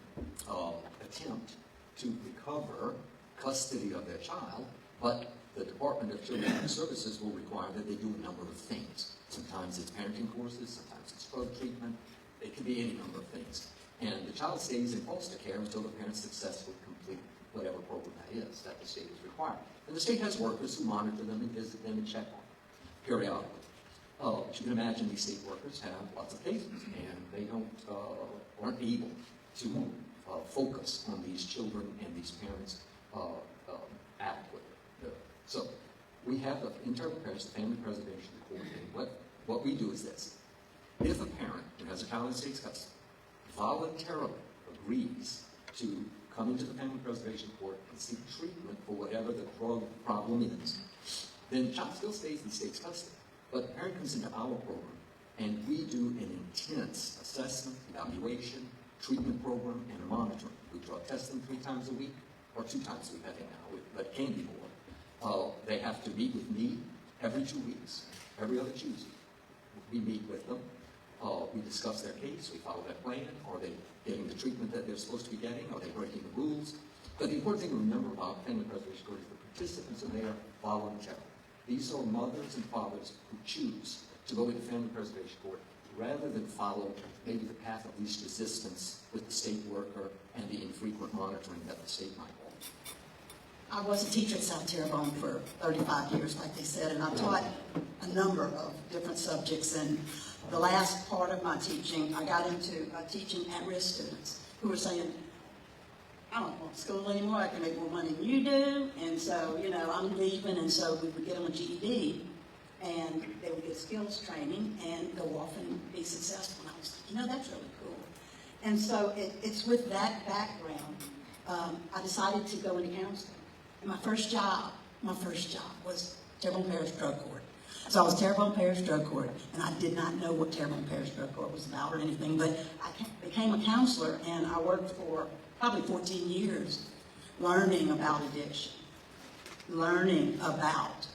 attempt to recover custody of their child, but the Department of Children and Services will require that they do a number of things. Sometimes it's parenting courses, sometimes it's drug treatment. It can be any number of things. And the child stays in foster care until the parents successfully complete whatever program that is that the state is requiring. And the state has workers who monitor them and visit them and check on them periodically. But you can imagine these state workers have lots of cases, and they aren't able to focus on these children and these parents adequately. So we have the internal parents, the family preservation coordinator. What we do is this. If a parent who has a child in state's custody voluntarily agrees to come into the family preservation court and seek treatment for whatever the drug problem is, then the child still stays in state's custody. But the parent comes into our program, and we do an intense assessment, evaluation, treatment program, and monitoring. We drug test them 3 times a week, or 2 times a week, I think now, but it can be more. They have to meet with me every 2 weeks, every other Tuesday. We meet with them. We discuss their case. We follow their plan. Are they getting the treatment that they're supposed to be getting? Are they breaking the rules? But the important thing to remember about family preservation court is the participants are there voluntarily. These are mothers and fathers who choose to go into family preservation court rather than follow maybe the path of least resistance with the state worker and the infrequent monitoring that the state might want. I was a teacher at South Terrebonne for 35 years, like they said, and I taught a number of different subjects. And the last part of my teaching, I got into teaching at-risk students who were saying, I don't want school anymore, I can make more money than you do, and so, I'm leaving, and so we would get them a GED, and they would get skills training and go off and be successful. And I was like, that's really cool. And so it's with that background, I decided to go into counseling. And my first job was Terrebonne Parish Drug Court. So I was Terrebonne Parish Drug Court, and I did not know what Terrebonne Parish Drug Court was about or anything, but I became a counselor, and I worked for probably 14 years learning about addiction, learning about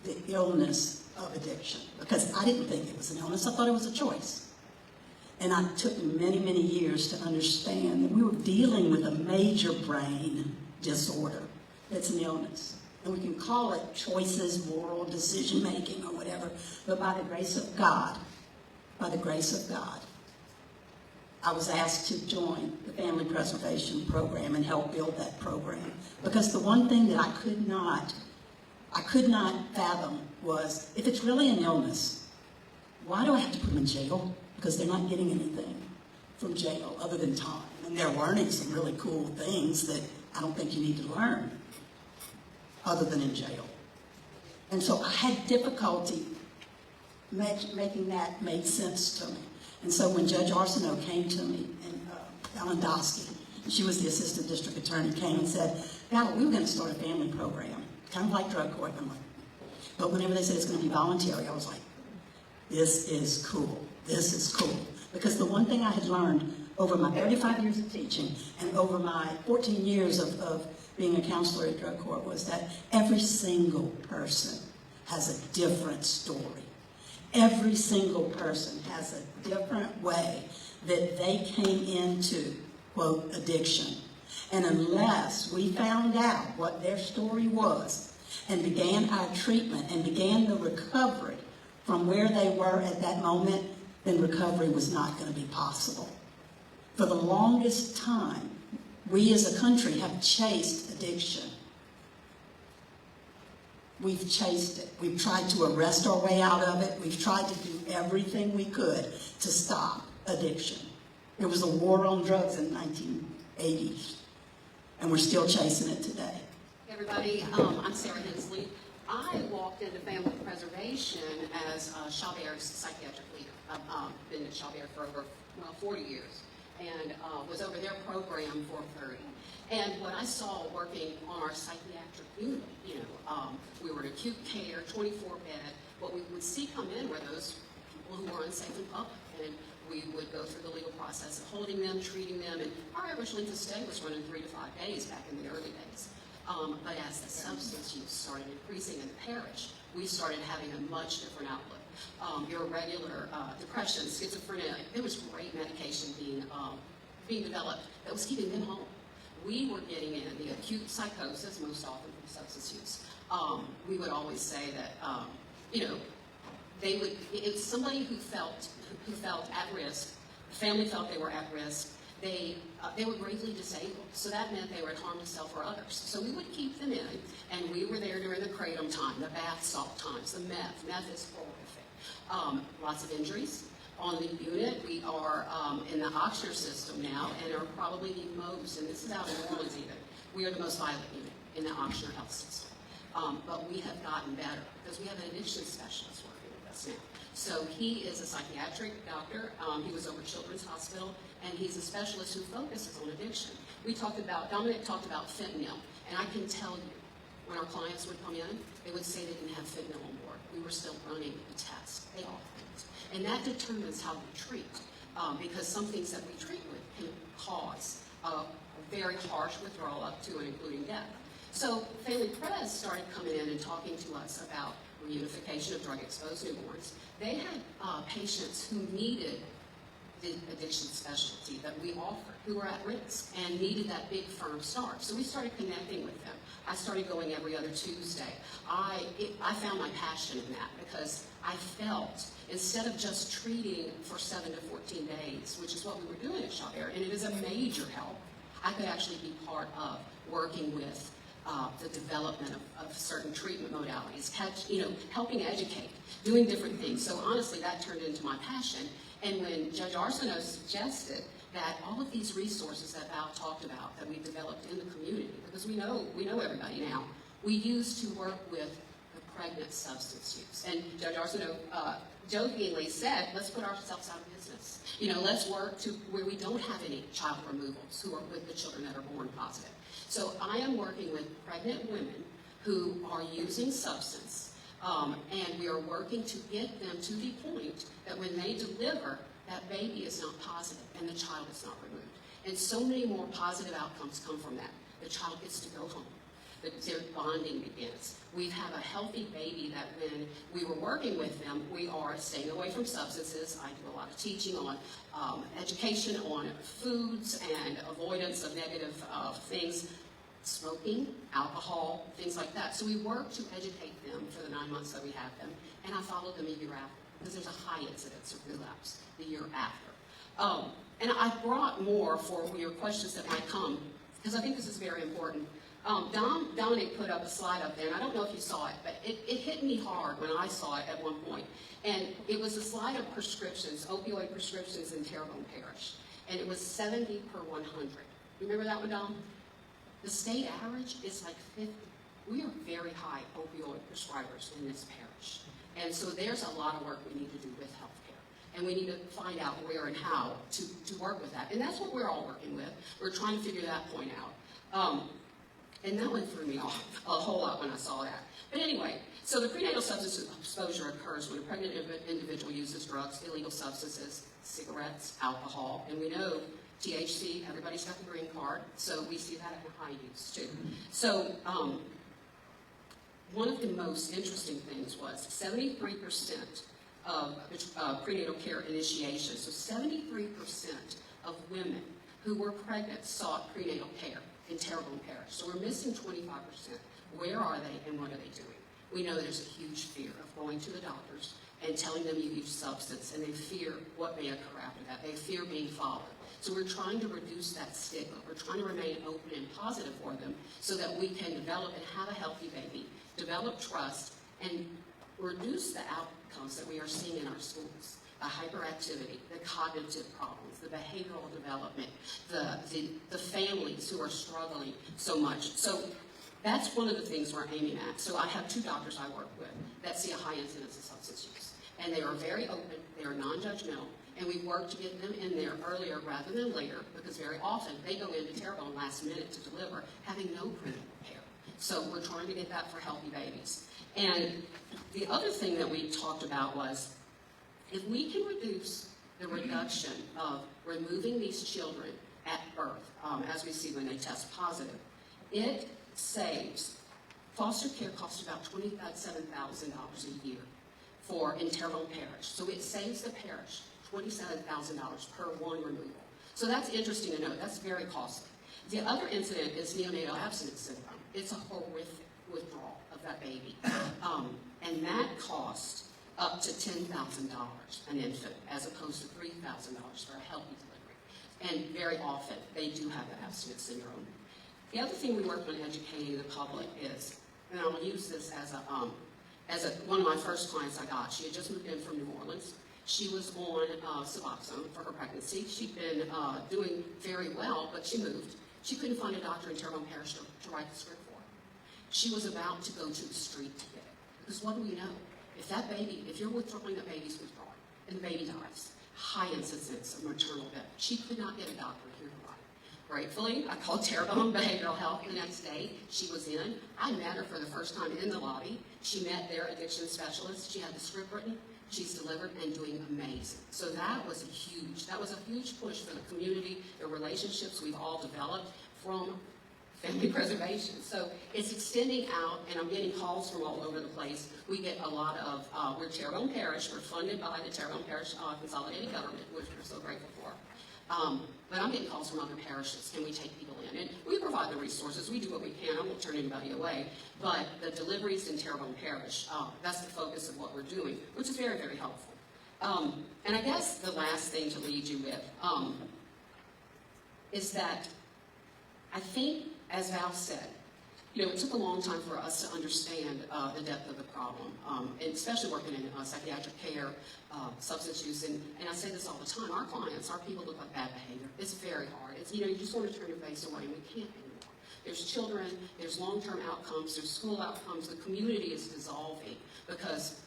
the illness of addiction, because I didn't think it was an illness, I thought it was a choice. And it took me many, many years to understand that we were dealing with a major brain disorder. It's an illness. And we can call it choices, moral decision-making, or whatever, but by the grace of God, I was asked to join the family preservation program and help build that program. Because the one thing that I could not fathom was, if it's really an illness, why do I have to put them in jail? Because they're not getting anything from jail other than time. And they're learning some really cool things that I don't think you need to learn other than in jail. And so I had difficulty making that make sense to me. And so when Judge Arsenault came to me, and Alan Dosky, she was the assistant district attorney, came and said, "Val, we were going to start a family program, kind of like drug court." I'm like, but whenever they said it's going to be voluntary, I was like, this is cool. This is cool. Because the one thing I had learned over my 35 years of teaching and over my 14 years of being a counselor at drug court was that every single person has a different story. Every single person has a different way that they came into, quote, addiction. And unless we found out what their story was and began our treatment and began the recovery from where they were at that moment, then recovery was not going to be possible. For the longest time, we as a country have chased addiction. We've chased it. We've tried to arrest our way out of it. We've tried to do everything we could to stop addiction. There was a war on drugs in the 1980s, and we're still chasing it today. Hey everybody, I'm Sarah Hensley. I walked into family preservation as Chaubert's psychiatric leader. I've been at Chaubert for over 40 years, and was over their program for 30. And what I saw working on our psychiatric unit, we were in acute care, 24 bed. What we would see come in were those people who were unsafe in public, and we would go through the legal process of holding them, treating them, and our average length of stay was running 3 to 5 days back in the early days. But as the substance use started increasing in the parish, we started having a much different outlook. Your regular depression, schizophrenia, there was great medication being developed that was keeping them home. We were getting in the acute psychosis, most often from substance use. We would always say that, it's somebody who felt at risk, the family felt they were at risk, they were gravely disabled, so that meant they were at harm to self or others. So we would keep them in, and we were there during the kratom time, the bath salt times, the meth. Meth is horrific. Lots of injuries. On the unit, we are in the Ochsner system now, and are probably the most, and this is out in New Orleans even, we are the most violent unit in the Ochsner health system. But we have gotten better, because we have an addiction specialist working with us now. So he is a psychiatric doctor. He was over Children's Hospital, and he's a specialist who focuses on addiction. Dominic talked about fentanyl, and I can tell you, when our clients would come in, they would say they didn't have fentanyl on board. We were still running the test. They all things. And that determines how we treat, because some things that we treat with can cause a very harsh withdrawal up to and including death. So Family Pres started coming in and talking to us about reunification of drug-exposed newborns. They had patients who needed the addiction specialty that we offered, who were at risk and needed that big firm start. So we started connecting with them. I started going every other Tuesday. I found my passion in that, because I felt, instead of just treating for 7 to 14 days, which is what we were doing at Chaubert, and it is a major help, I could actually be part of working with the development of certain treatment modalities, helping educate, doing different things. So honestly, that turned into my passion. And when Judge Arsenault suggested that all of these resources that Val talked about that we developed in the community, because we know everybody now, we used to work with the pregnant substance use. And Judge Arsenault jokingly said, let's put ourselves out of business. Let's work to where we don't have any child removals who are with the children that are born positive. So I am working with pregnant women who are using substance, and we are working to get them to the point that when they deliver, that baby is not positive and the child is not removed. And so many more positive outcomes come from that. The child gets to go home. Their bonding begins. We have a healthy baby that when we were working with them, we are staying away from substances. I do a lot of teaching on education on foods and avoidance of negative things, smoking, alcohol, things like that. So we work to educate them for the 9 months that we have them, and I follow them a year after, because there's a high incidence of relapse the year after. And I brought more for your questions that might come, because I think this is very important. Dominic put up a slide up there, and I don't know if you saw it, but it hit me hard when I saw it at one point. And it was a slide of prescriptions, opioid prescriptions in Terrebonne Parish. And it was 70 per 100. You remember that one, Dom? The state average is like 50. We are very high opioid prescribers in this parish. And so there's a lot of work we need to do with healthcare. And we need to find out where and how to work with that. And that's what we're all working with. We're trying to figure that point out. And that one threw me off a whole lot when I saw that. But anyway, so the prenatal substance exposure occurs when a pregnant individual uses drugs, illegal substances, cigarettes, alcohol, and we know THC, everybody's got the green card, so we see that in high use too. So one of the most interesting things was 73% of prenatal care initiation, so 73% of women who were pregnant sought prenatal care in Terrebonne Parish. So we're missing 25%. Where are they and what are they doing? We know there's a huge fear of going to the doctors and telling them you use substance, and they fear what may occur after that. They fear being followed. So we're trying to reduce that stigma. We're trying to remain open and positive for them so that we can develop and have a healthy baby, develop trust, and reduce the outcomes that we are seeing in our schools. The hyperactivity, the cognitive problems, the behavioral development, the families who are struggling so much. So that's one of the things we're aiming at. So I have 2 doctors I work with that see a high incidence of substance use. And they are very open, they are non-judgmental, and we work to get them in there earlier rather than later, because very often they go into Terrebonne last minute to deliver, having no prenatal care. So we're trying to get that for healthy babies. And the other thing that we talked about was, if we can reduce the reduction of removing these children at birth, as we see when they test positive, it saves, foster care costs about $27,000 a year in Terrebonne Parish. So it saves the parish $27,000 per one removal. So that's interesting to know. That's very costly. The other incident is neonatal abstinence syndrome. It's a horrific withdrawal of that baby. And that costs up to $10,000 an infant, as opposed to $3,000 for a healthy delivery. And very often, they do have that abstinence syndrome. The other thing we work on educating the public is, and I'll use this as one of my first clients I got. She had just moved in from New Orleans. She was on Suboxone for her pregnancy. She'd been doing very well, but she moved. She couldn't find a doctor in Terrebonne Parish to write the script for her. She was about to go to the street to get it. Because what do we know? If you're withdrawing, the baby's withdrawing, and the baby dies, high incidence of maternal death. She could not get a doctor here to write. Gratefully, I called Terrebonne Behavioral Health the next day. She was in. I met her for the first time in the lobby. She met their addiction specialist. She had the script written. She's delivered and doing amazing. So that was a huge push for the community, the relationships we've all developed from family preservation. So it's extending out, and I'm getting calls from all over the place. We get a lot of, we're Terrebonne Parish, we're funded by the Terrebonne Parish Consolidated Government, which we're so grateful for. But I'm getting calls from other parishes. Can we take people in? And we provide the resources. We do what we can. I won't turn anybody away. But the deliveries in Terrebonne Parish, that's the focus of what we're doing, which is very, very helpful. And I guess the last thing to leave you with is that I think, as Val said, it took a long time for us to understand the depth of the problem, and especially working in psychiatric care, substance use, and I say this all the time, our clients, our people look like bad behavior. It's very hard. It's, you just want to turn your face away, and we can't anymore. There's children, there's long-term outcomes, there's school outcomes. The community is dissolving because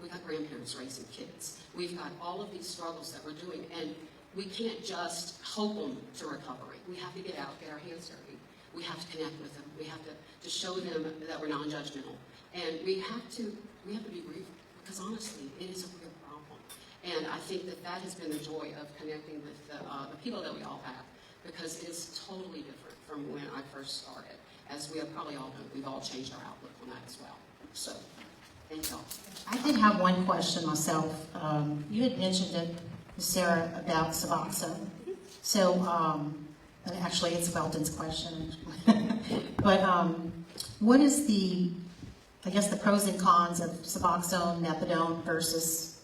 we've got grandparents raising kids. We've got all of these struggles that we're doing, and we can't just hope them to recovery. We have to get out, get our hands dirty. We have to connect with them. We have to show them that we're non-judgmental. And we have to be real, because honestly, it is a real problem. And I think that has been the joy of connecting with the people that we all have, because it is totally different from when I first started. As we have probably all done, we've all changed our outlook on that as well. So, thank y'all. I did have one question myself. You had mentioned it, Sarah, about Suboxone. So, actually, it's Belton's question. But what is the pros and cons of Suboxone, methadone versus,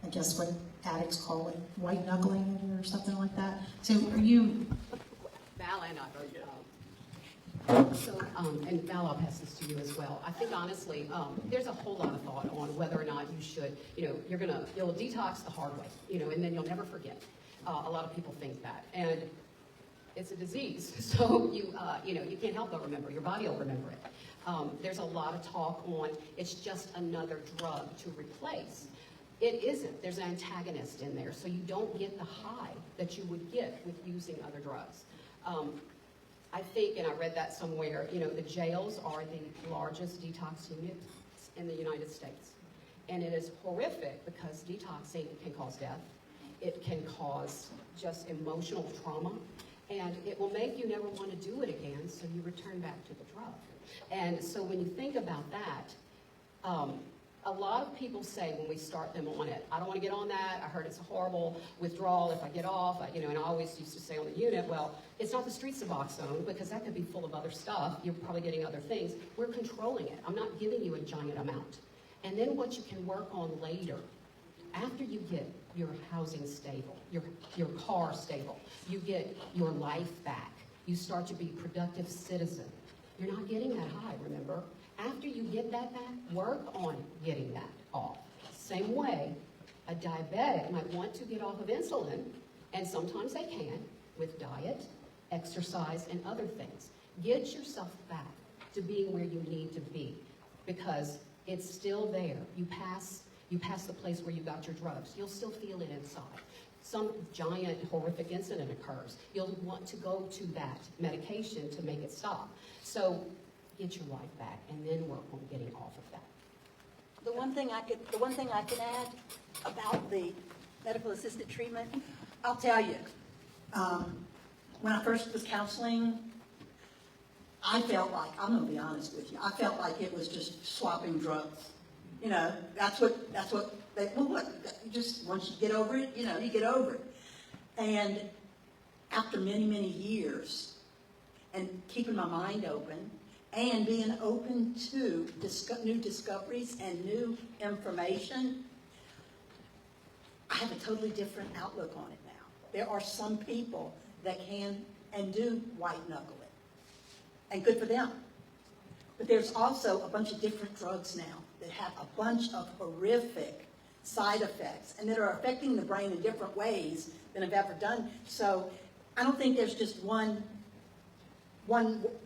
I guess what addicts call it, white knuckling or something like that? So are you... Val and I both. And Val, I'll pass this to you as well. I think honestly, there's a whole lot of thought on whether or not you should, you'll detox the hard way, and then you'll never forget. A lot of people think that. And it's a disease, so you can't help but remember. Your body will remember it. There's a lot of talk on it's just another drug to replace. It isn't. There's an antagonist in there, so you don't get the high that you would get with using other drugs. I think, and I read that somewhere, you know, the jails are the largest detox units in the United States. And it is horrific because detoxing can cause death. It can cause just emotional trauma. And it will make you never want to do it again, so you return back to the drug. And so when you think about that, a lot of people say when we start them on it, I don't want to get on that, I heard it's a horrible withdrawal if I get off, you know, and I always used to say on the unit, well, it's not the street Suboxone because that could be full of other stuff, you're probably getting other things. We're controlling it. I'm not giving you a giant amount. And then what you can work on later, after you get your housing stable, your car stable, you get your life back, you start to be a productive citizen. You're not getting that high, remember? After you get that back, work on getting that off. Same way, a diabetic might want to get off of insulin, and sometimes they can, with diet, exercise, and other things. Get yourself back to being where you need to be, because it's still there. You pass the place where you got your drugs. You'll still feel it inside. Some giant horrific incident occurs. You'll want to go to that medication to make it stop. So get your life back and then work on getting off of that. The one thing I could add about the medical assisted treatment, I'll tell you, when I first was counseling, I felt like, I'm going to be honest with you, I felt like it was just swapping drugs. You know, that's what they, well, what, just once you get over it, you know, you get over it. And after many, many years, and keeping my mind open, and being open to new discoveries and new information, I have a totally different outlook on it now. There are some people that can and do white knuckle it, and good for them. But there's also a bunch of different drugs now that have a bunch of horrific side effects and that are affecting the brain in different ways than I've ever done. So I don't think there's just one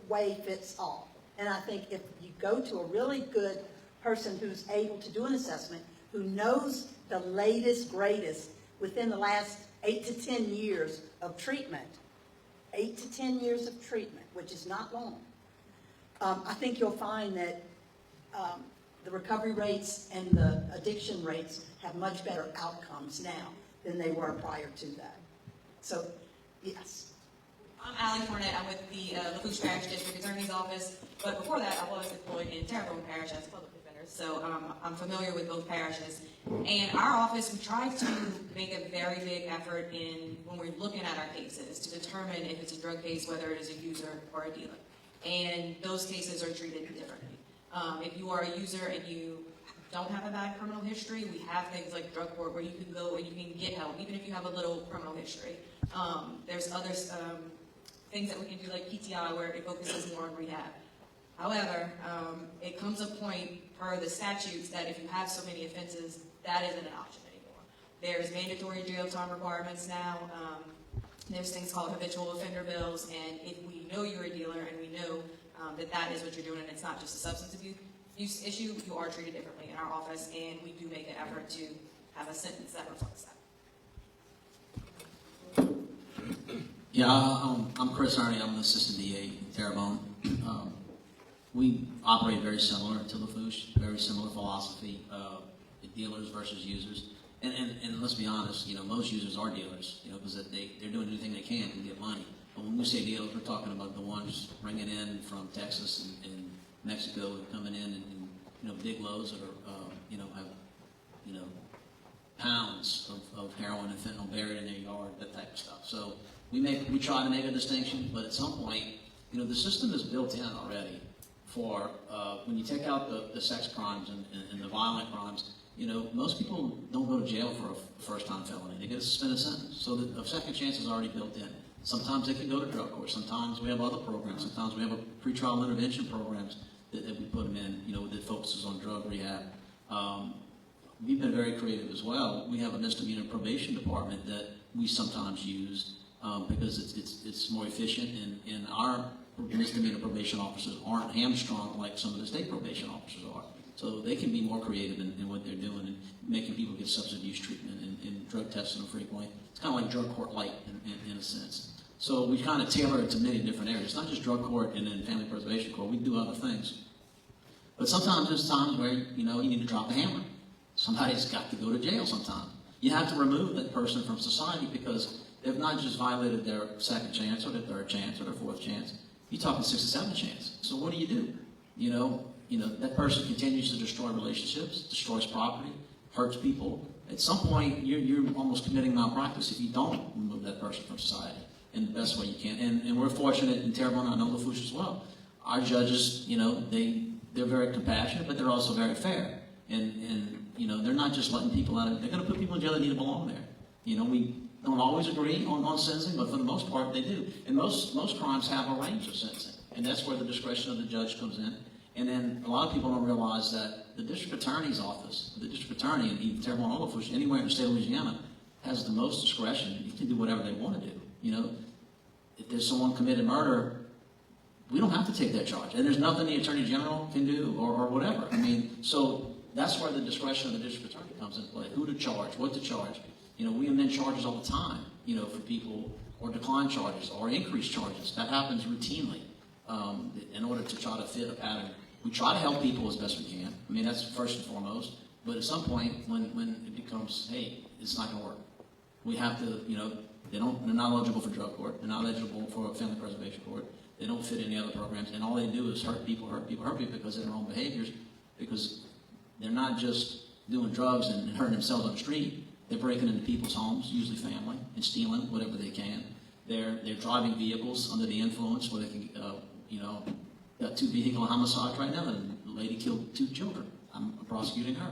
way fits all. And I think if you go to a really good person who's able to do an assessment, who knows the latest, greatest within the last 8 to 10 years of treatment, 8 to 10 years of treatment, which is not long, I think you'll find that the recovery rates and the addiction rates have much better outcomes now than they were prior to that. So, yes. I'm Allie Cornett. I'm with the LaFouche Parish District Attorney's Office. But before that, I was employed in Terrebonne Parish as a public defender. So I'm familiar with both parishes. And our office, we try to make a very big effort when we're looking at our cases to determine if it's a drug case, whether it is a user or a dealer. And those cases are treated differently. If you are a user and you don't have a bad criminal history, we have things like drug court where you can go and you can get help, even if you have a little criminal history. There's other things that we can do like PTI where it focuses more on rehab. However, it comes a point per the statutes that if you have so many offenses, that isn't an option anymore. There's mandatory jail time requirements now. There's things called habitual offender bills, and if we know you're a dealer and we know that is what you're doing and it's not just a substance abuse issue, you are treated differently in our office, and we do make an effort to have a sentence that reflects that. Yeah, I'm Chris Harney. I'm the assistant DA in Terrebonne. We operate very similar to LaFouche, very similar philosophy, dealers versus users. And let's be honest, you know, most users are dealers, you know, because they're doing anything they can to get money. But when we say dealers, we're talking about the ones bringing in from Texas and Mexico and coming in and you know, big loads that are, you know, have, you know, pounds of heroin and fentanyl buried in their yard, that type of stuff. So we try to make a distinction, but at some point, you know, the system is built in already for when you take out the sex crimes and the violent crimes. You know, most people don't go to jail for a first-time felony. They get a suspended sentence. So the second chance is already built in. Sometimes they can go to drug court. Sometimes we have other programs. Sometimes we have a pretrial intervention programs that we put them in, you know, that focuses on drug rehab. We've been very creative as well. We have a misdemeanor probation department that we sometimes use because it's more efficient, and our misdemeanor probation officers aren't hamstrung like some of the state probation officers are. So they can be more creative in what they're doing and making people get substance abuse treatment and drug testing them frequently. It's kind of like drug court light in a sense. So we kind of tailor it to many different areas. It's not just drug court and then family preservation court. We do other things. But sometimes there's times where, you need to drop the hammer. Somebody's got to go to jail sometime. You have to remove that person from society because they've not just violated their second chance or their third chance or their fourth chance. You're talking sixth or seventh chance. So what do? That person continues to destroy relationships, destroys property, hurts people. At some point, you're almost committing malpractice if you don't remove that person from society in the best way you can. And we're fortunate in Terrebonne, I know Lafourche as well. Our judges, they're very compassionate, but they're also very fair. And they're not just letting people out. They're going to put people in jail that need to belong there. We don't always agree on sentencing, but for the most part, they do. And most crimes have a range of sentencing. And that's where the discretion of the judge comes in. And then a lot of people don't realize that the district attorney's office, the district attorney in either Terrebonne or Lafourche, anywhere in the state of Louisiana, has the most discretion. You can do whatever they want to do. If there's someone committed murder, we don't have to take that charge. And there's nothing the attorney general can do or whatever. So that's where the discretion of the district attorney comes into play. Who to charge, what to charge. We amend charges all the time, for people, or decline charges, or increase charges. That happens routinely in order to try to fit a pattern. We try to help people as best we can. That's first and foremost. But at some point, when it becomes, hey, it's not going to work. We have to, they're not eligible for drug court. They're not eligible for family preservation court. They don't fit any other programs. And all they do is hurt people because of their own behaviors. Because they're not just doing drugs and hurting themselves on the street. They're breaking into people's homes, usually family, and stealing whatever they can. They're driving vehicles under the influence where they can, got 2 vehicular homicides right now. And the lady killed 2 children. I'm prosecuting her.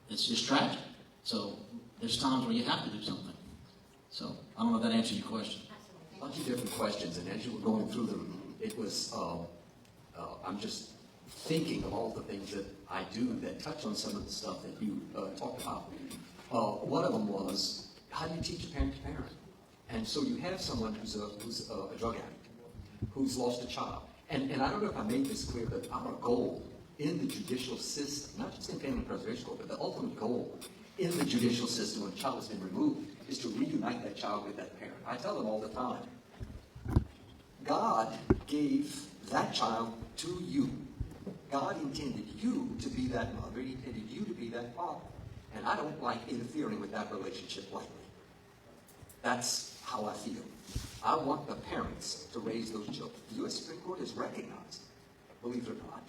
It's just tragic. So there's times where you have to do something. So I don't know if that answers your question. A bunch of different questions, and as you were going through them, it was, I'm just thinking of all the things that I do that touch on some of the stuff that you talked about. One of them was, how do you teach a parent to parent? And so you have someone who's a drug addict, who's lost a child. And I don't know if I made this clear, but our goal in the judicial system, not just in family preservation court, but the ultimate goal in the judicial system when a child has been removed is to reunite that child with that parent. I tell them all the time, God gave that child to you. God intended you to be that mother. He intended you to be that father. And I don't like interfering with that relationship lightly. That's how I feel. I want the parents to raise those children. The U.S. Supreme Court has recognized, believe it or not,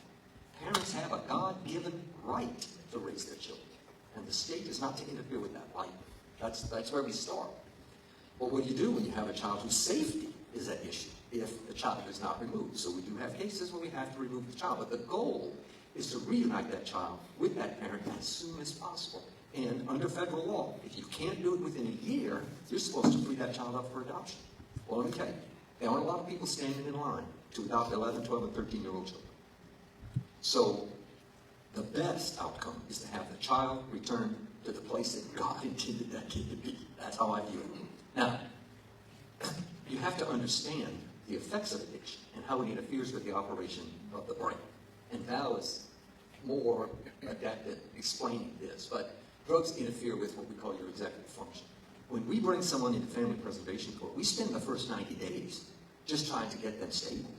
parents have a God-given right to raise their children. And the state is not to interfere with that right. That's where we start. But what do you do when you have a child whose safety is at issue if the child is not removed? So we do have cases where we have to remove the child. But the goal is to reunite that child with that parent as soon as possible. And under federal law, if you can't do it within a year, you're supposed to free that child up for adoption. Well, let me tell you, there aren't a lot of people standing in line to adopt 11, 12, and 13-year-old children. So the best outcome is to have the child return to the place that God intended that kid to be. That's how I view it. Now, you have to understand the effects of addiction and how it interferes with the operation of the brain. And Val is more adept at explaining this, but drugs interfere with what we call your executive function. When we bring someone into family preservation court, we spend the first 90 days just trying to get them stable.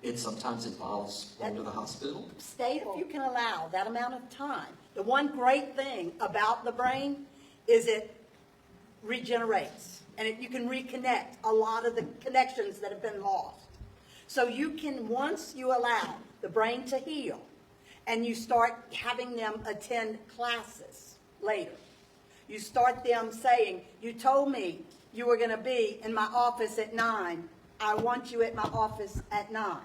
It sometimes involves going to the hospital. State, if you can allow that amount of time. The one great thing about the brain is it regenerates. And you can reconnect a lot of the connections that have been lost. So you can, once you allow the brain to heal, and you start having them attend classes later. You start them saying, you told me you were going to be in my office at 9. I want you at my office at 9.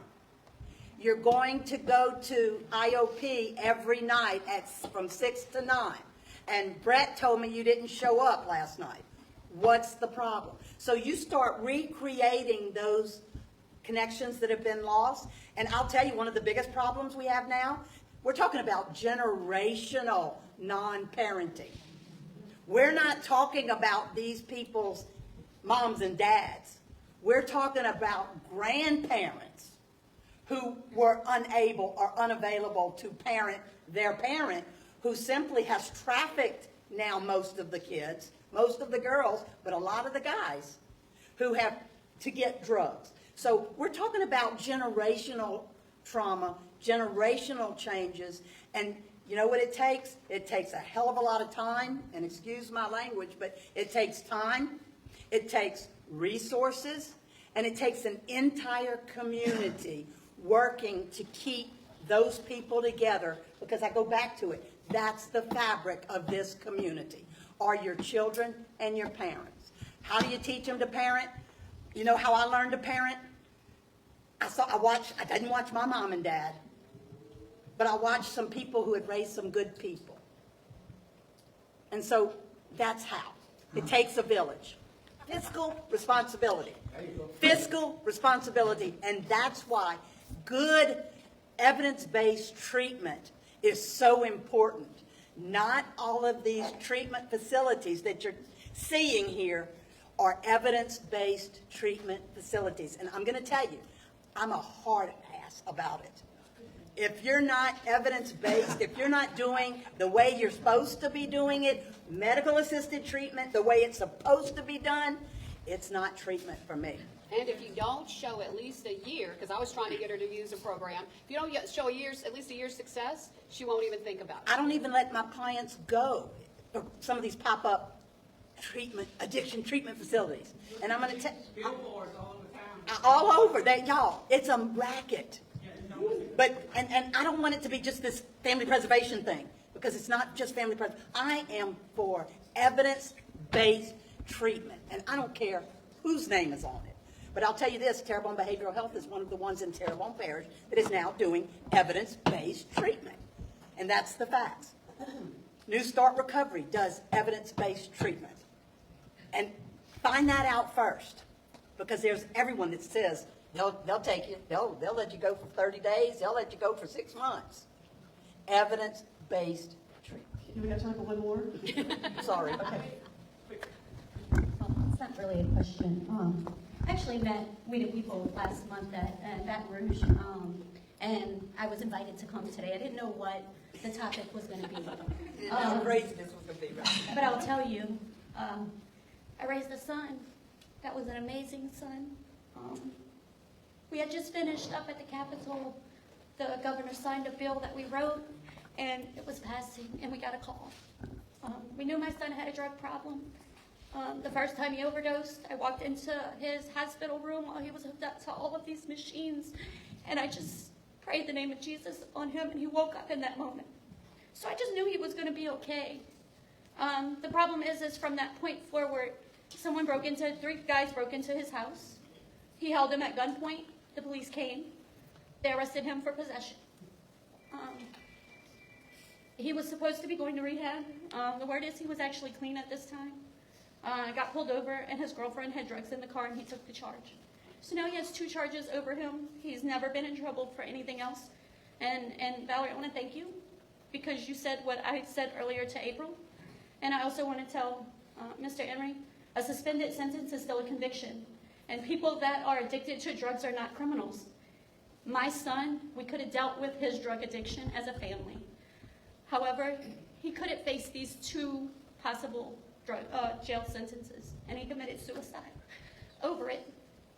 You're going to go to IOP every night from 6 to 9. And Brett told me you didn't show up last night. What's the problem? So you start recreating those connections that have been lost. And I'll tell you, one of the biggest problems we have now, we're talking about generational non-parenting. We're not talking about these people's moms and dads. We're talking about grandparents who were unable or unavailable to parent their parent, who simply has trafficked now most of the kids, most of the girls, but a lot of the guys who have to get drugs. So we're talking about generational trauma, generational changes, and you know what it takes? It takes a hell of a lot of time, and excuse my language, but it takes time, it takes resources, and it takes an entire community working to keep those people together, because I go back to it, that's the fabric of this community, are your children and your parents. How do you teach them to parent? You know how I learned to parent? I didn't watch my mom and dad, but I watched some people who had raised some good people. And so that's how. It takes a village. Fiscal responsibility. Fiscal responsibility. And that's why good evidence-based treatment is so important. Not all of these treatment facilities that you're seeing here are evidence-based treatment facilities. And I'm going to tell you, I'm a hard ass about it. If you're not evidence-based, if you're not doing the way you're supposed to be doing it, medical-assisted treatment, the way it's supposed to be done, it's not treatment for me. And if you don't show at least a year, because I was trying to get her to use a program, if you don't show at least a year's success, she won't even think about it. I don't even let my clients go for some of these pop-up addiction treatment facilities. And I'm going to tell all over, y'all, it's a racket. But, and I don't want it to be just this family preservation thing, because it's not just family preservation. I am for evidence-based treatment, and I don't care whose name is on it. But I'll tell you this, Terrebonne Behavioral Health is one of the ones in Terrebonne Parish that is now doing evidence-based treatment. And that's the facts. New Start Recovery does evidence-based treatment. And find that out first, because there's everyone that says they'll take you, they'll let you go for 30 days, they'll let you go for 6 months. Evidence-based treatment. Do we have time for one more? Sorry. Okay. It's not really a question. I actually met We the People last month at Baton Rouge, and I was invited to come today. I didn't know what the topic was going to be. How crazy this was going to be, right? But I'll tell you, I raised a son. That was an amazing son. We had just finished up at the Capitol. The governor signed a bill that we wrote, and it was passing, and we got a call. We knew my son had a drug problem. The first time he overdosed, I walked into his hospital room while he was hooked up to all of these machines, and I just prayed the name of Jesus on him, and he woke up in that moment. So I just knew he was going to be okay. The problem is from that point forward, three guys broke into his house. He held him at gunpoint. The police came. They arrested him for possession. He was supposed to be going to rehab. The word is he was actually clean at this time. Got pulled over, and his girlfriend had drugs in the car, and he took the charge. So now he has 2 charges over him. He's never been in trouble for anything else. And Valerie, I want to thank you, because you said what I said earlier to April. And I also want to tell Mr. Emery, a suspended sentence is still a conviction. And people that are addicted to drugs are not criminals. My son, we could have dealt with his drug addiction as a family. However, he couldn't face these 2 possible jail sentences, and he committed suicide over it.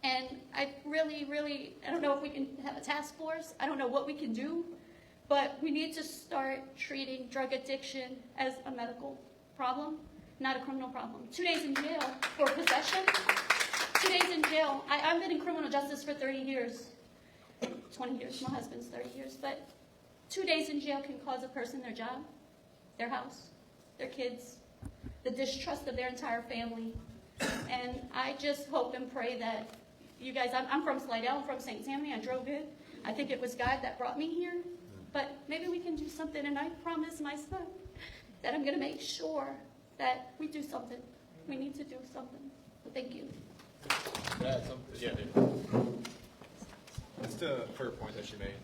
And I don't know if we can have a task force. I don't know what we can do, but we need to start treating drug addiction as a medical problem, not a criminal problem. 2 days in jail for possession. 2 days in jail. I've been in criminal justice for 30 years, 20 years. My husband's 30 years, but 2 days in jail can cause a person their job, their house, their kids, the distrust of their entire family. And I just hope and pray that you guys, I'm from Slidell, I'm from St. Tammany, I drove in. I think it was God that brought me here, but maybe we can do something, and I promise my son that I'm gonna make sure that we do something. We need to do something. So thank you. That's the fair point that you made.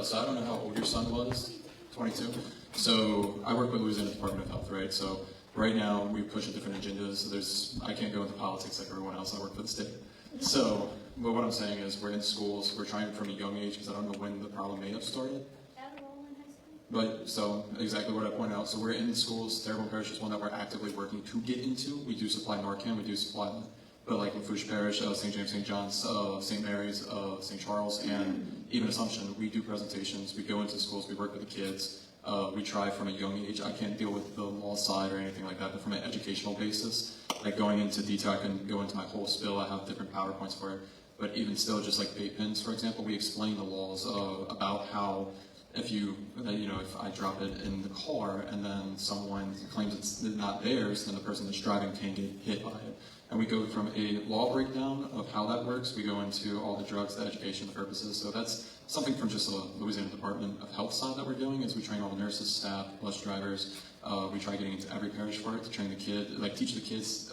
So I don't know how old your son was, 22. So I work with Louisiana Department of Health, right? So right now we push different agendas. I can't go into politics like everyone else. I work for the state. So but what I'm saying is we're in schools, we're trying from a young age, because I don't know when the problem may have started. But, so, exactly what I pointed out. So we're in schools. Terrebonne Parish is one that we're actively working to get into. We do supply Narcan, we do supply them. But like in Fouche Parish, St. James, St. John's, St. Mary's, St. Charles, and even Assumption, we do presentations. We go into schools, we work with the kids. We try from a young age. I can't deal with the law side or anything like that, but from an educational basis, like going into detail, I can go into my whole spill. I have different PowerPoints for it. But even still, just like vape pens, for example, we explain the laws about how if I drop it in the car and then someone claims it's not theirs, then the person that's driving can get hit by it. And we go from a law breakdown of how that works, we go into all the drugs, the education, the purposes. So that's something from just the Louisiana Department of Health side that we're doing, is we train all the nurses, staff, bus drivers. We try getting into every parish for it to train the kid, like teach the kids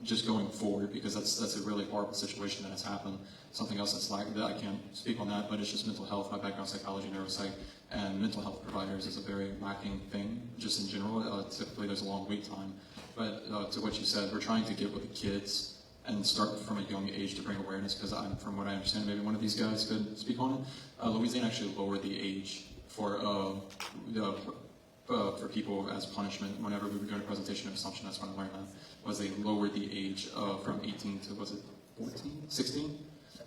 just going forward, because that's a really horrible situation that has happened. Something else that's like that, I can't speak on that, but it's just mental health. My background psychology, neuropsych, and mental health providers is a very lacking thing, just in general. Typically there's a long wait time. But to what you said, we're trying to get with the kids and start from a young age to bring awareness, because from what I understand, maybe one of these guys could speak on it. Louisiana actually lowered the age for people as punishment. Whenever we were doing a presentation of Assumption, that's when I learned that, was they lowered the age from 18 to, was it 14, 16?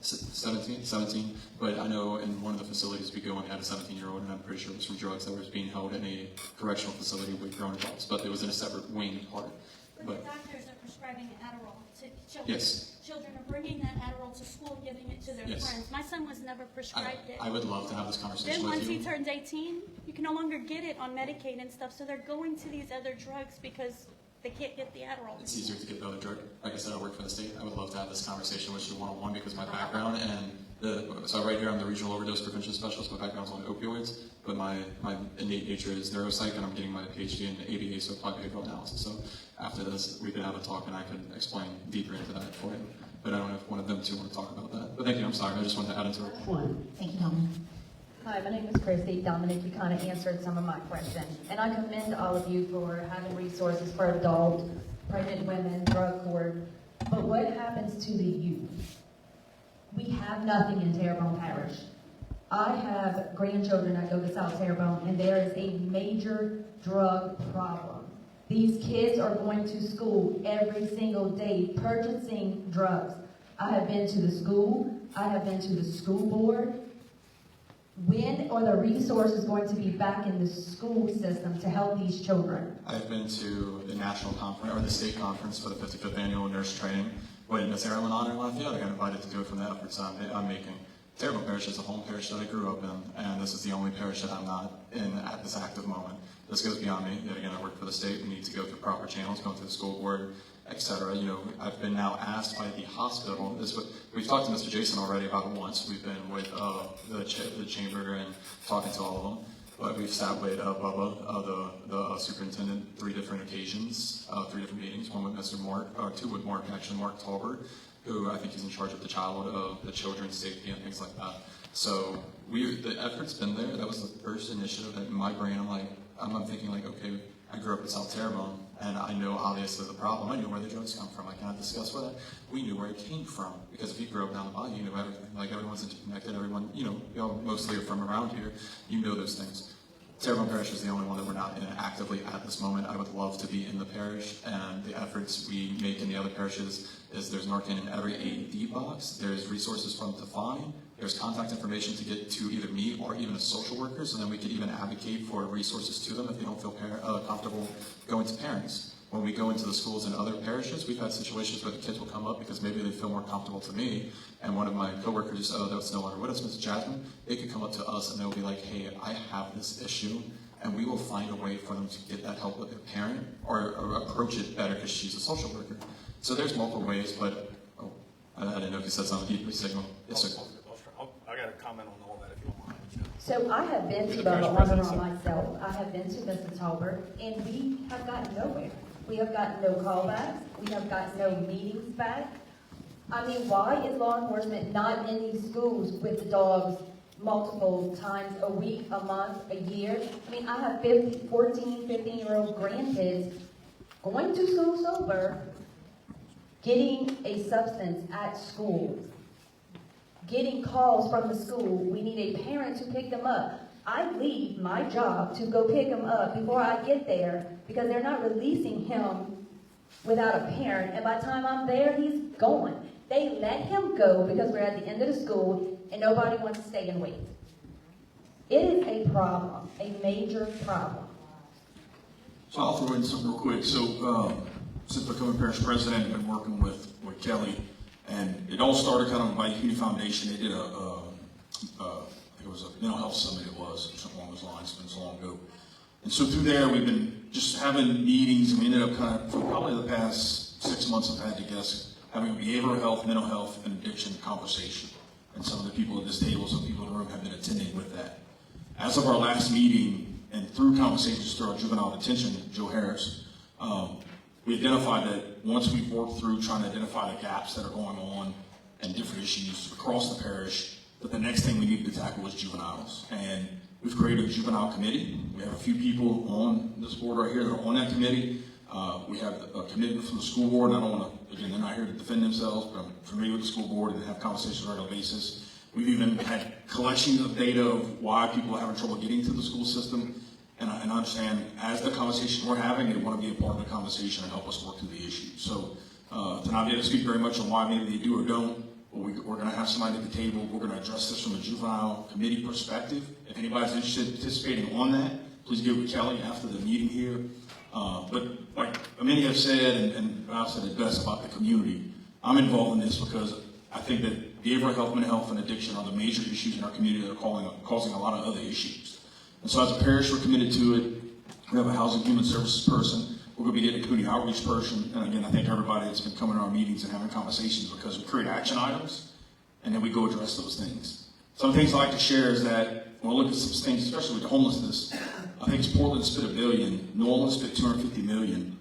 17, but I know in one of the facilities we go and had a 17-year-old, and I'm pretty sure it was from drugs that was being held in a correctional facility with grown adults, but it was in a separate wing part. But the doctors are prescribing Adderall to children. Yes. Children are bringing that Adderall to school, giving it to their friends. My son was never prescribed it. I would love to have this conversation Then with once you. he turns 18, you can no longer get it on Medicaid and stuff, so they're going to these other drugs because they can't get the Adderall. It's easier to get the other drug. Like I said, I work for the state. I would love to have this conversation with you one-on-one, because my background so right here I'm the regional overdose prevention specialist. My background's on opioids, but my innate nature is neuropsych, and I'm getting my PhD in ABA, so applied behavioral analysis. So after this, we could have a talk, and I could explain deeper into that for you. But I don't know if one of them two want to talk about that. But thank you. I'm sorry. I just wanted to add into it. Thank you, Dominic. Hi, my name is Christy. Dominic, you kind of answered some of my questions. And I commend all of you for having resources for adult, pregnant women, drug court. But what happens to the youth? We have nothing in Terrebonne Parish. I have grandchildren that go to South Terrebonne, and there is a major drug problem. These kids are going to school every single day purchasing drugs. I have been to the school. I have been to the school board. When are the resources going to be back in the school system to help these children? I've been to the national conference, or the state conference for the 55th annual nurse training. When Miss Erin on in Lafayette, I got invited to do it from the efforts I'm making. Terrebonne Parish is a home parish that I grew up in, and this is the only parish that I'm not in at this active moment. This goes beyond me. Yet again, I work for the state. We need to go through proper channels, go through the school board, etc. I've been now asked by the hospital. We've talked to Mr. Jason already about it once. We've been with the chamber and talking to all of them. But we've sat with Bubba, the superintendent, 3 different occasions, 3 different meetings. One with Mr. Mark, or 2 with Mark, actually, Mark Talbert, who I think is in charge of the children's safety and things like that. So the effort's been there. That was the first initiative that in my brain, I'm thinking okay, I grew up in South Terrebonne, and I know obviously the problem. I knew where the drugs come from. I cannot discuss with that. We knew where it came from, because if you grew up down the bayou, you know everything. Everyone's interconnected. Everyone, y'all mostly are from around here. You know those things. Terrebonne Parish is the only one that we're not in actively at this moment. I would love to be in the parish, and the efforts we make in the other parishes is there's Narcan in every AED box. There's resources for them to find. There's contact information to get to either me or even a social worker, so then we could even advocate for resources to them if they don't feel comfortable going to parents. When we go into the schools in other parishes, we've had situations where the kids will come up because maybe they feel more comfortable to me, and one of my coworkers that's no longer with us, Mrs. Jasmine, they could come up to us and they'll be like, hey, I have this issue, and we will find a way for them to get that help with their parent or approach it better because she's a social worker. So there's multiple ways, but I didn't know if you said something. He signal. Yes, sir. I got a comment on all that if you don't mind. So I have been to Bubba on and on myself. I have been to Mr. Talbert, and we have gotten nowhere. We have gotten no callbacks. We have gotten no meetings back. I mean, why is law enforcement not in these schools with the dogs multiple times a week, a month, a year? I mean, I have 14, 15-year-old grandkids going to school sober, getting a substance at school. getting calls from the school. We need a parent to pick them up. I leave my job to go pick him up before I get there because they're not releasing him without a parent. And by the time I'm there, he's gone. They let him go because we're at the end of the school and nobody wants to stay and wait. It is a problem, a major problem. So I'll throw in something real quick. So since becoming parish president, I've been working with Kelly, and it all started kind of by Community Foundation. They did I think it was a mental health summit, it was, or something along those lines, it's been so long ago. And so through there, we've been just having meetings, and we ended up kind of, for probably the past 6 months, I've had to guess, having a behavioral health, mental health, and addiction conversation. And some of the people at this table, some people in the room have been attending with that. As of our last meeting, and through conversations through our juvenile detention, Joe Harris, we identified that once we've worked through trying to identify the gaps that are going on and different issues across the parish, that the next thing we needed to tackle was juveniles. And we've created a juvenile committee. We have a few people on this board right here that are on that committee. We have a commitment from the school board, and I don't want to, again, they're not here to defend themselves, but I'm familiar with the school board and have conversations on a regular basis. We've even had collections of data of why people are having trouble getting to the school system. And I understand as the conversation we're having, they want to be a part of the conversation and help us work through the issue. So to not be able to speak very much on why maybe they do or don't, but we're going to have somebody at the table. We're going to address this from a juvenile committee perspective. If anybody's interested in participating on that, please get with Kelly after the meeting here. But like many have said, and I've said it best about the community, I'm involved in this because I think that behavioral health, mental health, and addiction are the major issues in our community that are causing a lot of other issues. And so as a parish, we're committed to it. We have a housing human services person. We're going to be getting a community outreach person. And again, I thank everybody that's been coming to our meetings and having conversations because we create action items and then we go address those things. Some things I like to share is that when I look at some things, especially with the homelessness, I think Portland spent $1 billion, New Orleans spent $250 million.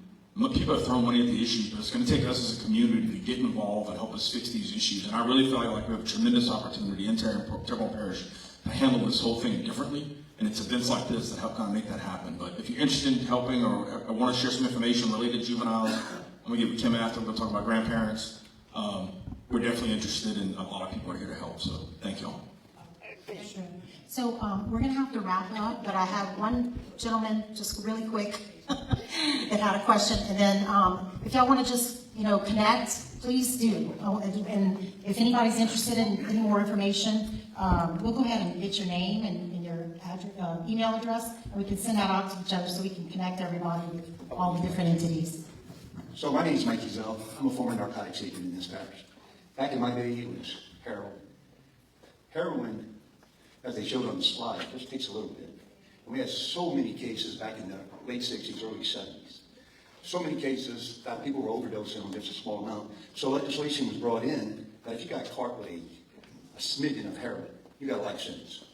People have thrown money at the issues, but it's going to take us as a community to get involved and help us fix these issues. And I really feel like we have a tremendous opportunity in Terrebonne Parish to handle this whole thing differently. And it's events like this that help kind of make that happen. But if you're interested in helping or want to share some information related to juveniles, I'm going to get with Kim after. We're going to talk about grandparents. We're definitely interested, and a lot of people are here to help. So thank you all. So we're going to have to wrap up, but I have one gentleman, just really quick, that had a question. And then if y'all want to just, connect, please do. And if anybody's interested in any more information, we'll go ahead and get your name and your email address, and we can send that out to each other so we can connect everybody with all the different entities. So my name is Mike Zell. I'm a former narcotics agent in this parish. Back in my day, it was heroin. Heroin, as they showed on the slide, just takes a little bit. And we had so many cases back in the late 60s, early 70s. So many cases that people were overdosing on just a small amount. So legislation was brought in that if you got caught with a smidgen of heroin, you got a life sentence.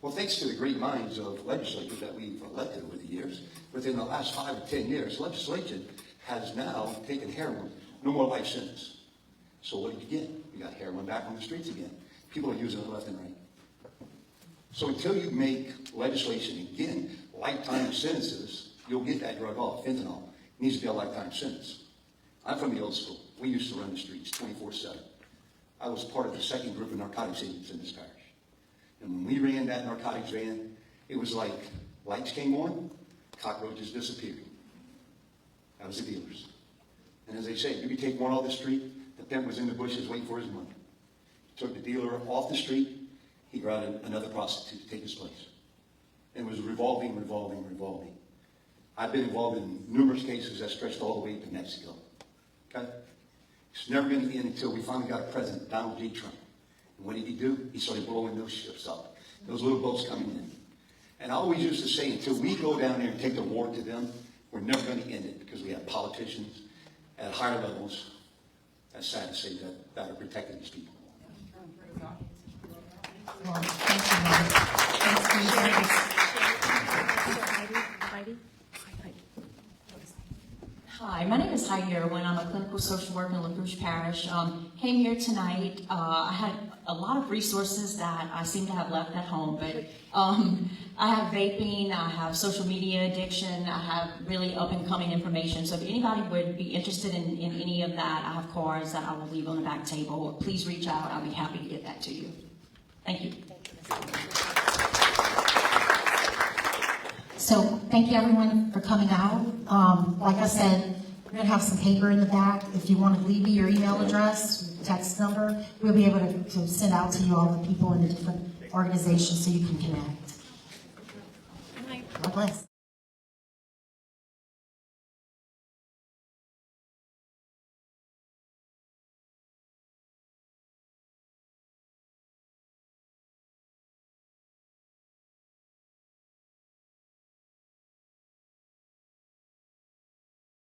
Well, thanks to the great minds of legislators that we've elected over the years, within the last 5 or 10 years, legislation has now taken heroin, no more life sentence. So what did you get? You got heroin back on the streets again. People are using it left and right. So until you make legislation, again, lifetime sentences, you'll get that drug off. Fentanyl needs to be a lifetime sentence. I'm from the old school. We used to run the streets 24/7. I was part of the second group of narcotics agents in this parish. And when we ran that narcotics van, it was like lights came on, cockroaches disappeared. That was the dealers. And as they say, you could take one off the street, the pimp was in the bushes waiting for his money. Took the dealer off the street, he brought in another prostitute to take his place. And it was revolving. I've been involved in numerous cases that stretched all the way to Mexico. Okay? It's never going to end until we finally got a president, Donald J. Trump. And what did he do? He started blowing those ships up, those little boats coming in. And I always used to say, until we go down there and take the war to them, we're never going to end it because we have politicians at higher levels, that's sad to say, that are protecting these people. Well, thank you, Mike. Thanks for your service. Hi, my name is Heidi Irwin. I'm a clinical social worker in LaFouche Parish. Came here tonight. I had a lot of resources that I seem to have left at home, but I have vaping, I have social media addiction, I have really up-and-coming information. So if anybody would be interested in any of that, I have cards that I will leave on the back table. Please reach out. I'll be happy to get that to you. Thank you. So thank you everyone for coming out. Like I said, we're going to have some paper in the back. If you want to leave me your email address, text number, we'll be able to send out to you all the people in the different organizations so you can connect. God bless.